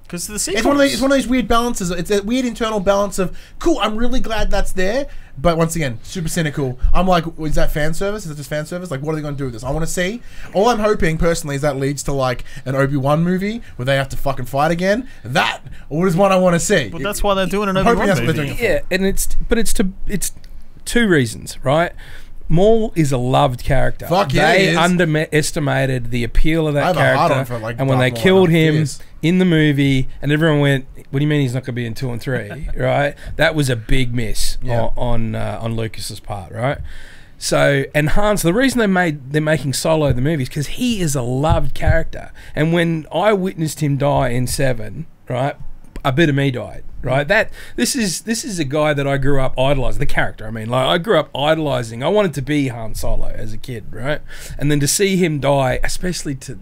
Because the sequels. It's one of these weird balances. It's a weird internal balance of cool. I'm really glad that's there, but once again, super cynical. I'm like, is that fan service? Is it just fan service? Like, what are they going to do with this? I want to see. All I'm hoping personally is that leads to like an Obi-Wan movie where they have to fucking fight again. That is what I want to see. But that's why they're doing an I'm hoping Obi-Wan that's what movie. they're doing. Yeah, it's two reasons, right? Maul is a loved character. Fuck yeah, he they is. underestimated the appeal of I that have a hard on character, for, like, and when they Darth Maul, killed I know. him Yes. in the movie, and everyone went, "What do you mean he's not going to be in 2 and 3?" Right? That was a big miss Yeah. on Lucas's part, right? So, and Hans, the reason they're making Solo the movie is because he is a loved character, and when I witnessed him die in 7, right, a bit of me died. Right, this is a guy that I grew up idolizing. The character, I mean, like I grew up idolizing. I wanted to be Han Solo as a kid, right? And then to see him die, especially to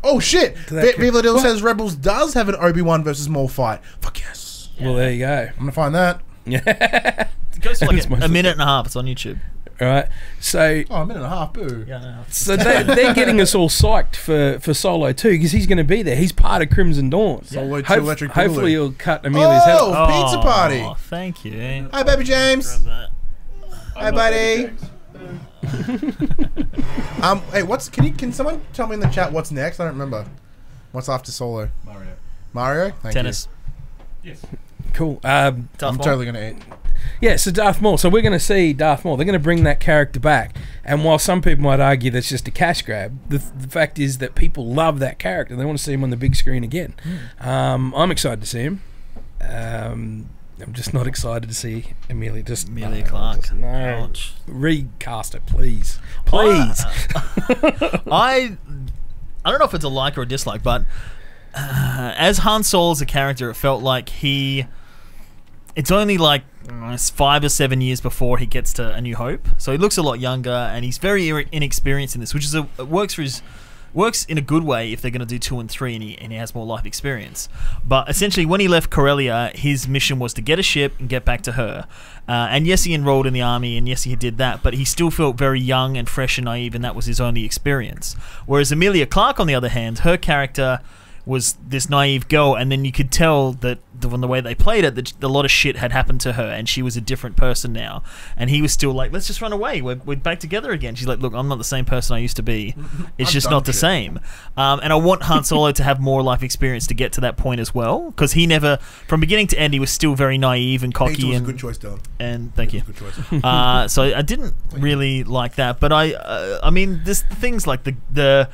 Oh shit! that Viva Dill What? says Rebels does have an Obi-Wan versus Maul fight. Fuck yes! well, there you go. I'm gonna find that. Yeah, It goes for It's like a mostly- minute and a half. It's on YouTube. right. So Oh, a minute and a half. Boo. Yeah, no. So they're getting us all psyched for Solo too, because he's going to be there. He's part of Crimson Dawn. Solo to Electric Boogaloo. Hopefully he'll cut Amelia's head off. Oh, pizza party. Oh, thank you. Hi, baby James. Grab Hi, buddy. Hey, can someone tell me in the chat what's next? I don't remember. What's after Solo? Mario. Thank Tennis. Cool. you. I'm Darth Maul. totally gonna eat. Yeah, so Darth Maul. So we're going to see Darth Maul. They're going to bring that character back. And while some people might argue that's just a cash grab, the fact is that people love that character. They want to see him on the big screen again. I'm excited to see him. I'm just not excited to see Amelia. Amelia Clarke. No. Ouch. Recast it, please. Please. I don't know if it's a like or a dislike, but as Han Solo as a character, it felt like it's only like 5 or 7 years before he gets to A New Hope, so he looks a lot younger, and he's very inexperienced in this, which is works in a good way if they're going to do 2 and 3, and he has more life experience. But essentially, when he left Corellia, his mission was to get a ship and get back to her. And yes, he enrolled in the army, and yes, he did that, but he still felt very young and fresh and naive, and that was his only experience. Whereas Amelia Clarke, on the other hand, her character was this naive girl, and then you could tell that from the way they played it that a lot of shit had happened to her, and she was a different person now, and he was still like, let's just run away, we're back together again. She's like, look, I'm not the same person I used to be. It's just not the same. And I want Han Solo to have more life experience to get to that point as well, because he never, from beginning to end, he was still very naive and cocky. Pizza was and a good choice, Dylan. and thank you. Good choice. So I didn't really like that, but I mean, this things like the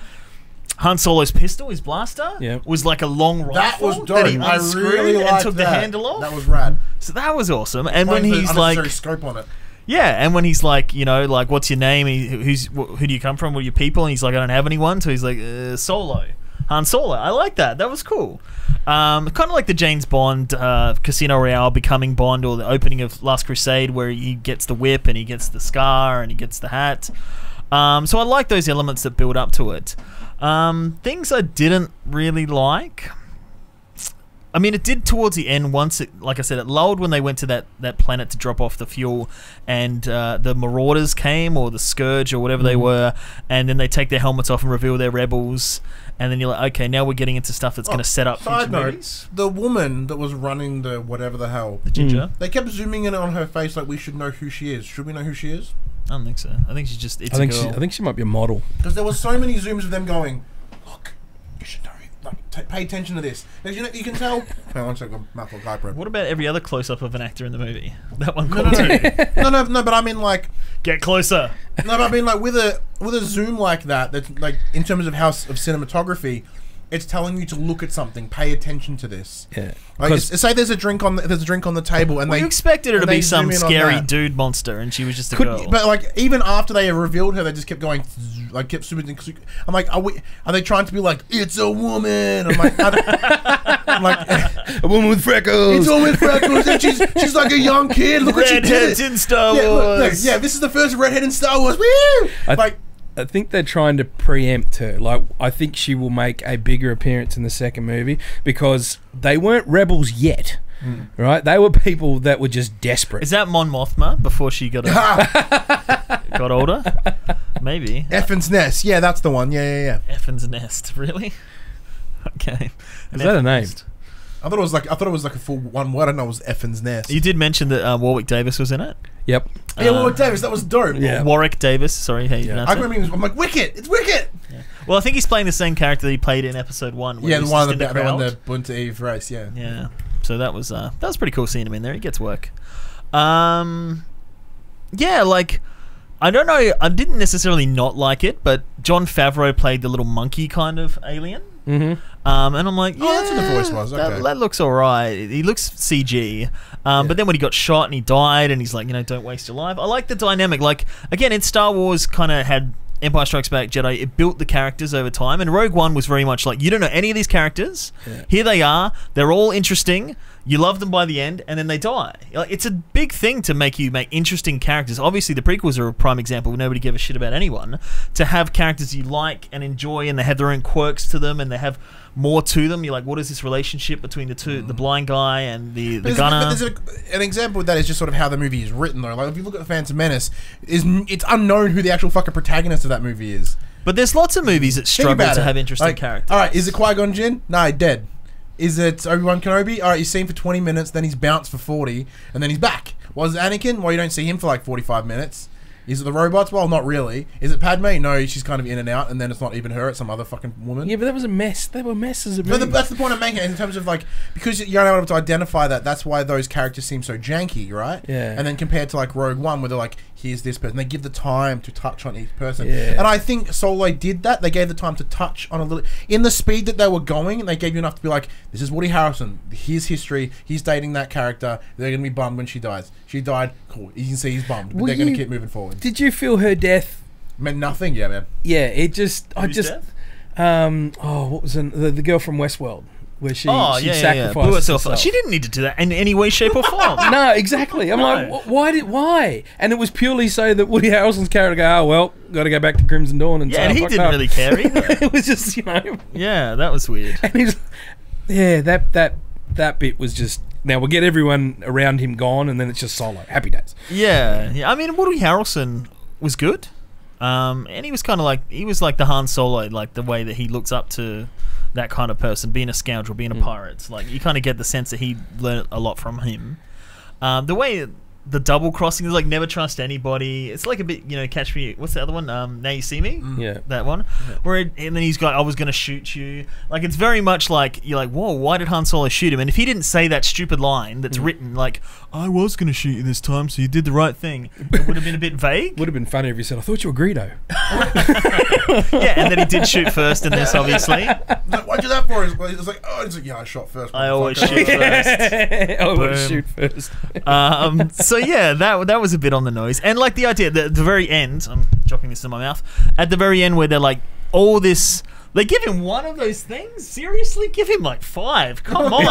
Han Solo's pistol, his blaster, Yep. was like a long rifle That was that he dope. I unscrewed really and liked took the that. handle off. That was rad. So that was awesome. And when Mine's the he's like, unnecessary scope on it. yeah, and when he's like, you know, like, what's your name? Who do you come from? What are your people? And he's like, I don't have anyone. So he's like, Solo. Han Solo. I like that. That was cool. Kind of like the James Bond Casino Royale becoming Bond, or the opening of Last Crusade, where he gets the whip and he gets the scar and he gets the hat. So I like those elements that build up to it. Things I didn't really like. I mean, it did towards the end. Once it, like I said, it lulled when they went to that planet to drop off the fuel, and the Marauders came, or the Scourge, or whatever they were, and then they take their helmets off and reveal their rebels, and then you're like, okay, now we're getting into stuff that's going to set up future Side note, movies. the woman that was running the whatever the hell, The ginger. they kept zooming in on her face like we should know who she is. Should we know who she is? I don't think so. I think she's just. It's I think a girl. I think she might be a model. Because there was so many zooms of them going, look, you should know. Like, pay attention to this. Because you can tell. Hang on one second, mouthful of guy bread. What about every other close-up of an actor in the movie? That one No, called no, too. no, but I mean like, Get closer. no, but I mean like with a zoom like that. That's like in terms of of cinematography, it's telling you to look at something, pay attention to this. Yeah. Like, say there's a drink on the table, and Well, you they expected her to and be they some zoom in on scary that. dude monster, and she was just a girl. But like even after they revealed her, they just kept going, like kept super. I'm like, are they trying to be like, it's a woman? I'm like, I'm like, A woman with freckles. it's a woman with freckles, and she's like a young kid. Look what she did. Redheads in Star Yeah, look, Wars. yeah, this is the first redhead in Star Wars. Woo! I think they're trying to preempt her. Like, I think she will make a bigger appearance in the second movie, because they weren't rebels yet, right? They were people that were just desperate. Is that Mon Mothma before she got got older? Maybe. Effin's Nest. Yeah, that's the one. Yeah. Effin's Nest. Really? Okay. Is that a name? I thought it was like a full one word. I know it was Effen's Nest. You did mention that Warwick Davis was in it. Yep. Yeah, Warwick Davis. That was dope. Yeah. Warwick Davis. Sorry, how you Yeah. pronounce I it. remember. I'm like, Wicket. It's Wicket. Yeah. Well, I think he's playing the same character that he played in episode 1. Yeah, he the was one just in the one crowd. the Bunta Eve race. Yeah. Yeah. So that was pretty cool seeing him in there. He gets work. Yeah, like, I don't know. I didn't necessarily not like it, but Jon Favreau played the little monkey kind of alien. Mm-hmm. And I'm like, yeah, Oh, that's what the voice was, okay. that looks alright. He looks CG. But then when he got shot and he died, and he's like, don't waste your life. I like the dynamic. Like, again, in Star Wars, kind of had Empire Strikes Back, Jedi. It built the characters over time, and Rogue One was very much like, you don't know any of these characters. Yeah. Here they are. They're all interesting. You love them by the end, and then they die. Like, it's a big thing to make interesting characters. Obviously, the prequels are a prime example. Nobody gave a shit about anyone. To have characters you like and enjoy, and they have their own quirks to them, and they have more to them. You're like, what is this relationship between the two, the blind guy and the gunner? But there's an example of that is just sort of how the movie is written, though. Like, if you look at The Phantom Menace, it's unknown who the actual fucking protagonist of that movie is. But there's lots of movies that Think struggle about to it. have interesting Like, characters. All right, is it Qui-Gon Jinn? No, he's dead. Is it Obi-Wan Kenobi? All right, he's seen for 20 minutes, then he's bounced for 40, and then he's back. Was it Anakin? Well, you don't see him for like 45 minutes. Is it the robots? Well, not really. Is it Padme? No, she's kind of in and out, and then it's not even her, it's some other fucking woman. Yeah, but that was a mess. They were messes of But movies. that's the point I'm making in terms of like, because you're not able to identify that, that's why those characters seem so janky, right? Yeah. And then compared to like Rogue One, where they're like, here's this person, they give the time to touch on each person. Yeah. And I think Solo did that. They gave the time to touch on a little, in the speed that they were going, and they gave you enough to be like, this is Woody Harrelson, his history, he's dating that character, they're going to be bummed when she dies. She died, cool. You can see he's bummed, but Were they're going to you- keep moving forward. Did you feel her death? Meant nothing, yeah, man. Yeah, it just... Whose death? What was the girl from Westworld, where she sacrificed Blew herself. herself. She didn't need to do that in any way, shape, or form. No, exactly. I'm No. like, why? And it was purely so that Woody Harrelson's character go, oh, well, got to go back to Crimson Dawn and Yeah, say, and I he fucked didn't up. really care either. It was just, Yeah, that was weird. and he's, yeah, that bit was just, now we'll get everyone around him gone, and then it's just Solo. Happy days. Yeah. I mean, Woody Harrelson was good. And he was kind of like, the Han Solo, like the way that he looks up to that kind of person, being a scoundrel, being a pirate. It's like, you kind of get the sense that he learned a lot from him. The way the double crossing is like, never trust anybody. It's like a bit, Catch Me. What's the other one? Now You See Me. Yeah. That one. Where and then he's got, I was going to shoot you. Like, it's very much like, you're like, whoa, why did Han Solo shoot him? And if he didn't say that stupid line that's written, like, I was going to shoot you this time, so you did the right thing, it would have been a bit vague. Would have been funny if he said, I thought you were Greedo. Yeah, and then he did shoot first in this, obviously. Like, why'd you do that for? It's like, oh, it's like, yeah, I shot first. I always motherfucker. shoot first. I would Boom. shoot first. So yeah, that was a bit on the nose. And like the idea, the very end, I'm dropping this in my mouth, at the very end where they're like, all this, they give him one of those things? Seriously? Give him like 5. Come on.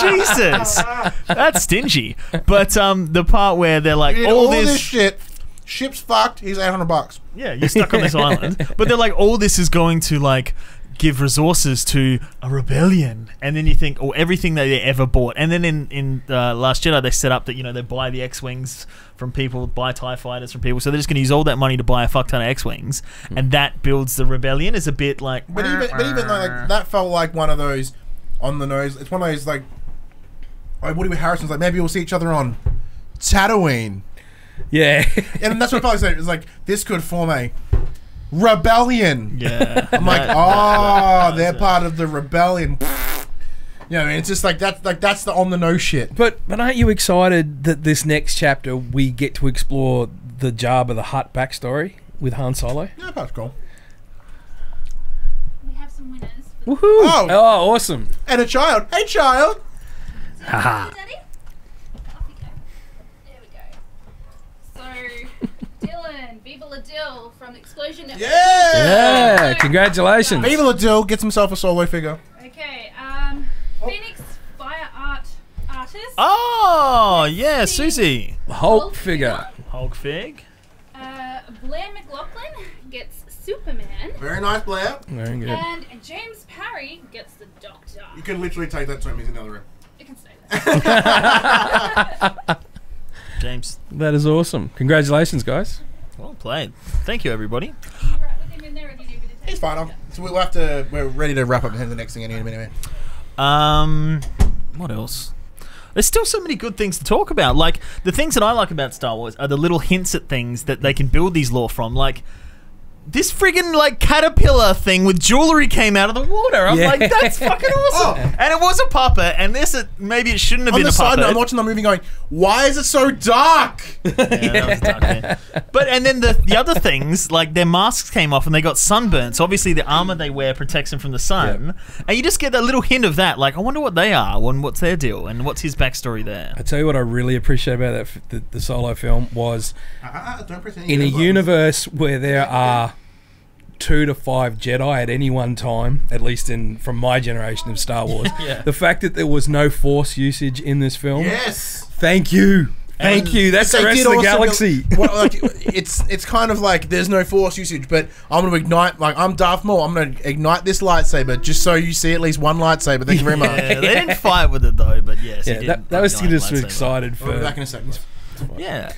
Jesus. That's stingy. But the part where they're like, Dude, all all this this shit, ship's fucked, he's $800. yeah, you're stuck on this island. But they're like, all this is going to like give resources to a rebellion. And then you think, everything that they ever bought. And then in Last Jedi, they set up that, they buy the X-Wings from people, buy TIE fighters from people. So they're just going to use all that money to buy a fuck ton of X-Wings. And that builds the rebellion. Is a bit like... But even like that felt like one of those on the nose. It's one of those like Woody Harrison's like, maybe we'll see each other on Tatooine. Yeah. And that's what I felt like. It's like, this could form a rebellion. Yeah. I'm like, that they're was part of the rebellion. It's just like that's the on the nose shit. But aren't you excited that this next chapter we get to explore the Jabba the Hutt backstory with Han Solo? Yeah, that's cool. We have some winners. Woohoo! Oh. Oh, awesome. And a child. Hey, child. Haha. Daddy? Off you go. There we go. So, Dylan, Viva La Dill from Explosion Network. Yeah, congratulations. Viva La Dill gets himself a Solo figure. Okay, Phoenix Fire Artist. Oh, yeah, Susie. Hulk figure. Hulk fig. Blair McLaughlin gets Superman. Very nice, Blair. Very good. And James Parry gets the Doctor. You can literally take that to him. He's in the other room. You can say that. James. That is awesome. Congratulations, guys. Well played. Thank you, everybody. You right with him in there, or do you need me to take He's fine. it? So we'll have to. We're ready to wrap up and head to the next thing anyway. What else? There's still so many good things to talk about. Like, the things that I like about Star Wars are the little hints at things that they can build these lore from. Like, this friggin' like caterpillar thing with jewelry came out of the water. I'm like, that's fucking awesome. Oh. And it was a puppet, and maybe it shouldn't have On been the a side puppet. note, I'm watching the movie going, why is it so dark? Yeah, that was dark, yeah. But and then the other things, like their masks came off and they got sunburnt. So obviously the armor they wear protects them from the sun. And you just get that little hint of that. Like, I wonder what they are and what's their deal and what's his backstory there. I tell you what I really appreciate about that the Solo film was Don't press any in a buttons. universe where there are 2 to 5 Jedi at any one time, at least from my generation of Star Wars. Yeah. The fact that there was no Force usage in this film. Yes. Thank you. Thank you. That's They the rest did of the also galaxy. It's kind of like there's no Force usage, but I'm going to ignite, like, I'm Darth Maul, I'm going to ignite this lightsaber just so you see at least one lightsaber. Thank you very much. Yeah, they didn't fight with it though, but yes, he Yeah, did that was ignite just lightsaber. excited We'll be for. back in a second. Yeah,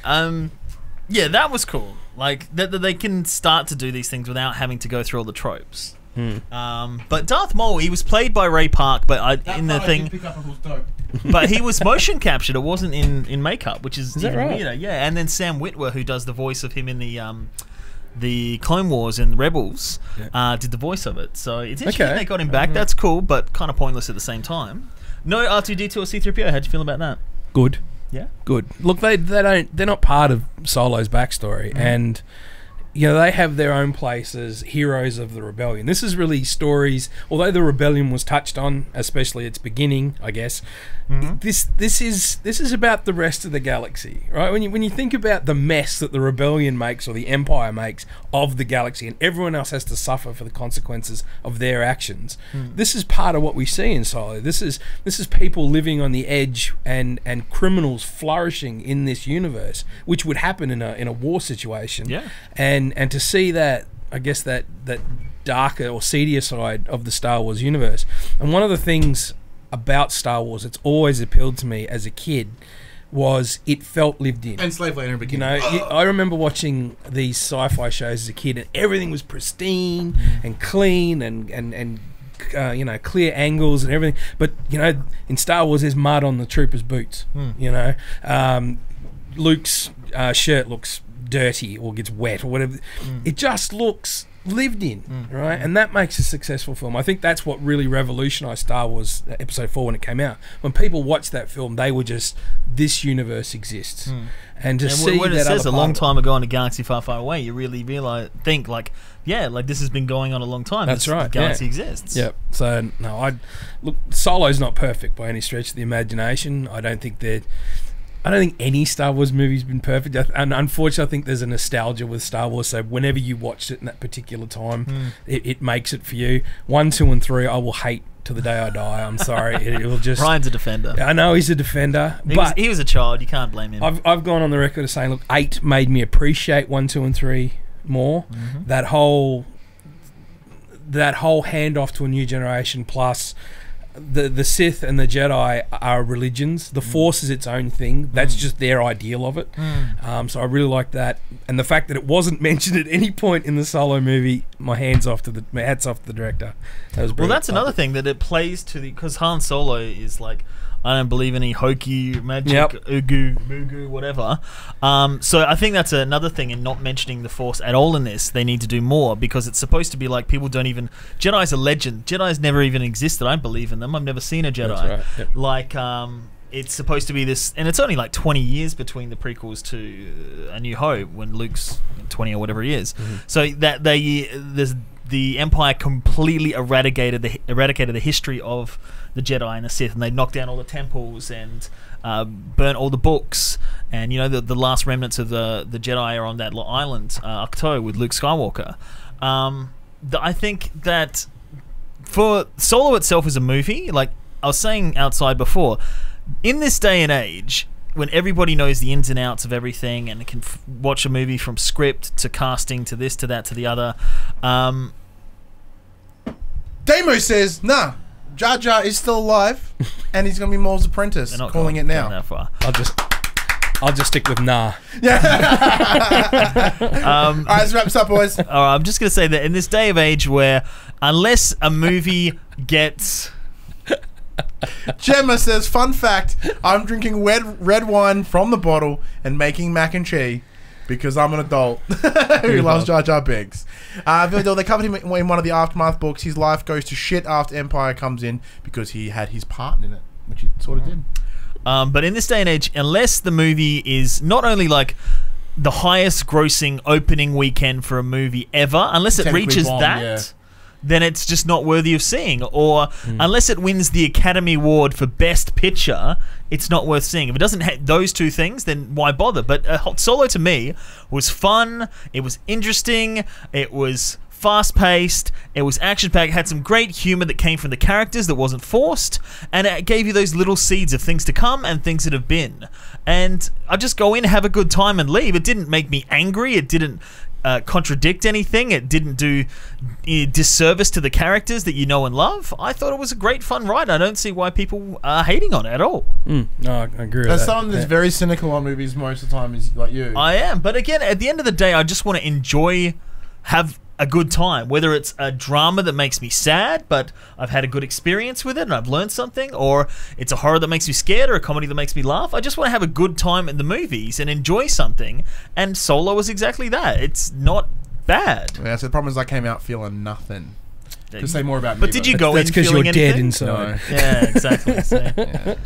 yeah, that was cool. Like that they can start to do these things without having to go through all the tropes. But Darth Maul, he was played by Ray Park, but but he was motion captured. It wasn't in makeup, which is that even right? weirder. Yeah, and then Sam Witwer, who does the voice of him in the Clone Wars and Rebels, did the voice of it. So it's interesting Okay. they got him back. That's cool, but kind of pointless at the same time. No R2D2 or C3PO. How'd you feel about that? Good. Yeah. Good. Look, they're not part of Solo's backstory, and they have their own place as heroes of the rebellion. This is really stories, although the rebellion was touched on, especially its beginning, I guess. This is about the rest of the galaxy, right? When you think about the mess that the rebellion makes or the empire makes of the galaxy, and everyone else has to suffer for the consequences of their actions. This is part of what we see in Solo. This is people living on the edge and criminals flourishing in this universe, which would happen in a war situation. Yeah. And to see that, I guess that darker or seedier side of the Star Wars universe. And one of the things about Star Wars that's always appealed to me as a kid was it felt lived in. And Slave Laner beginning. I remember watching these sci-fi shows as a kid, and everything was pristine and clean and clear angles and everything. But in Star Wars, there's mud on the troopers' boots. Luke's shirt looks dirty or gets wet or whatever. It just looks lived in, right? And that makes a successful film. I think that's what really revolutionized Star Wars Episode 4 when it came out. When people watched that film, they were just, this universe exists. And to see when that it says other a long part time ago in a galaxy far, far away, you really think like this has been going on a long time. That's right, The galaxy yeah. exists. Yep. So no, look, Solo's not perfect by any stretch of the imagination. I don't think any Star Wars movie's been perfect. And unfortunately, I think there's a nostalgia with Star Wars. So whenever you watched it in that particular time, it makes it for you. 1, 2, and 3, I will hate to the day I die. I'm sorry. It will just. Ryan's a defender. I know he's a defender, but he was a child. You can't blame him. I've gone on the record of saying, look, 8 made me appreciate 1, 2, and 3 more. That whole handoff to a new generation, plus the Sith and the Jedi are religions. The Force is its own thing. That's just their ideal of it. So I really like that, and the fact that it wasn't mentioned at any point in the Solo movie. My hats off to the director. That was brilliant. Well, that's another thing that it plays to because Han Solo is like, I don't believe any hokey magic, ugu, mugu, whatever. So I think that's another thing in not mentioning the Force at all in this. They need to do more because it's supposed to be like people don't even. Jedi's a legend. Jedi's never even existed. I don't believe in them. I've never seen a Jedi. That's right. Yep. Like, it's supposed to be this, and it's only like 20 years between the prequels to A New Hope when Luke's 20 or whatever he is. So that the Empire completely eradicated the history of the Jedi and the Sith, and they knocked down all the temples and burnt all the books, and the last remnants of the Jedi are on that island, Ahch-To, with Luke Skywalker. I think that for Solo itself as a movie, like I was saying outside before, in this day and age, when everybody knows the ins and outs of everything and can watch a movie from script to casting to this to that to the other, Damo says, nah, Jar Jar is still alive, and he's going to be Maul's apprentice, they're not calling going it now. that far. I'll just stick with nah. All right, let's wrap this up, boys. All right, I'm just going to say that in this day of age where unless a movie gets Gemma says, fun fact, I'm drinking red wine from the bottle and making mac and cheese because I'm an adult who loves Jar Jar Binks. They covered him in one of the Aftermath books. His life goes to shit after Empire comes in because he had his part in it, which he sort of did. But in this day and age, unless the movie is not only like the highest grossing opening weekend for a movie ever, unless it reaches that, then it's just not worthy of seeing. Or unless it wins the Academy Award for Best Picture, it's not worth seeing. If it doesn't have those two things, then why bother? But Solo to me was fun. It was interesting. It was fast-paced, it was action-packed, had some great humor that came from the characters that wasn't forced, and it gave you those little seeds of things to come and things that have been. And I just go in, have a good time, and leave. It didn't make me angry. It didn't contradict anything. It didn't do disservice to the characters that you know and love. I thought it was a great fun ride. I don't see why people are hating on it at all. No, I agree with that. As someone that's very cynical on movies most of the time, is like you. I am, but again, at the end of the day, I just want to enjoy, have a good time, whether it's a drama that makes me sad but I've had a good experience with it and I've learned something, or it's a horror that makes me scared or a comedy that makes me laugh. I just want to have a good time in the movies and enjoy something, and Solo is exactly that. It's not bad. Yeah, so the problem is I came out feeling nothing. To say more about me. But did you go in That's because feeling you're anything? dead inside. No. Yeah, exactly.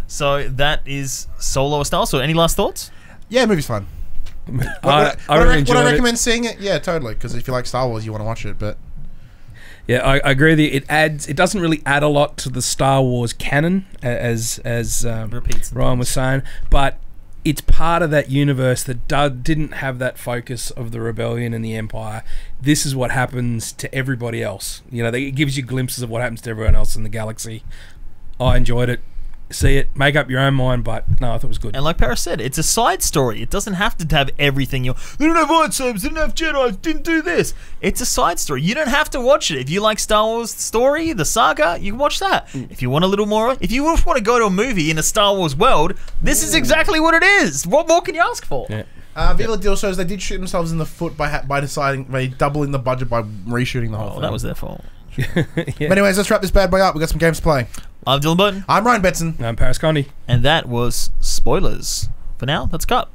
So that is Solo style. So any last thoughts? Yeah, movie's fun. I Would I enjoyed it. recommend seeing it? Yeah, totally. Because if you like Star Wars, you want to watch it. But Yeah, I agree with you. It doesn't really add a lot to the Star Wars canon, as Repeats Ryan was saying, but it's part of that universe that didn't have that focus of the rebellion and the Empire. This is what happens to everybody else. You know, it gives you glimpses of what happens to everyone else in the galaxy. I enjoyed it. See it, make up your own mind, but no, I thought it was good. And like Paris said, it's a side story. It doesn't have to have everything. They didn't have lightsabers, didn't have Jedi, didn't do this. It's a side story. You don't have to watch it. If you like Star Wars story, the saga, you can watch that. If you want a little more, if you want to go to a movie in a Star Wars world, this is exactly what it is. What more can you ask for? Yeah. Viva Deal shows they did shoot themselves in the foot by deciding by doubling the budget by reshooting the whole thing. That was their fault. Yeah. But anyways, let's wrap this bad boy up. We got some games to play. I'm Dylan Burton. I'm Ryan Betson. I'm Paris Condy. And that was spoilers. For now, let's cut.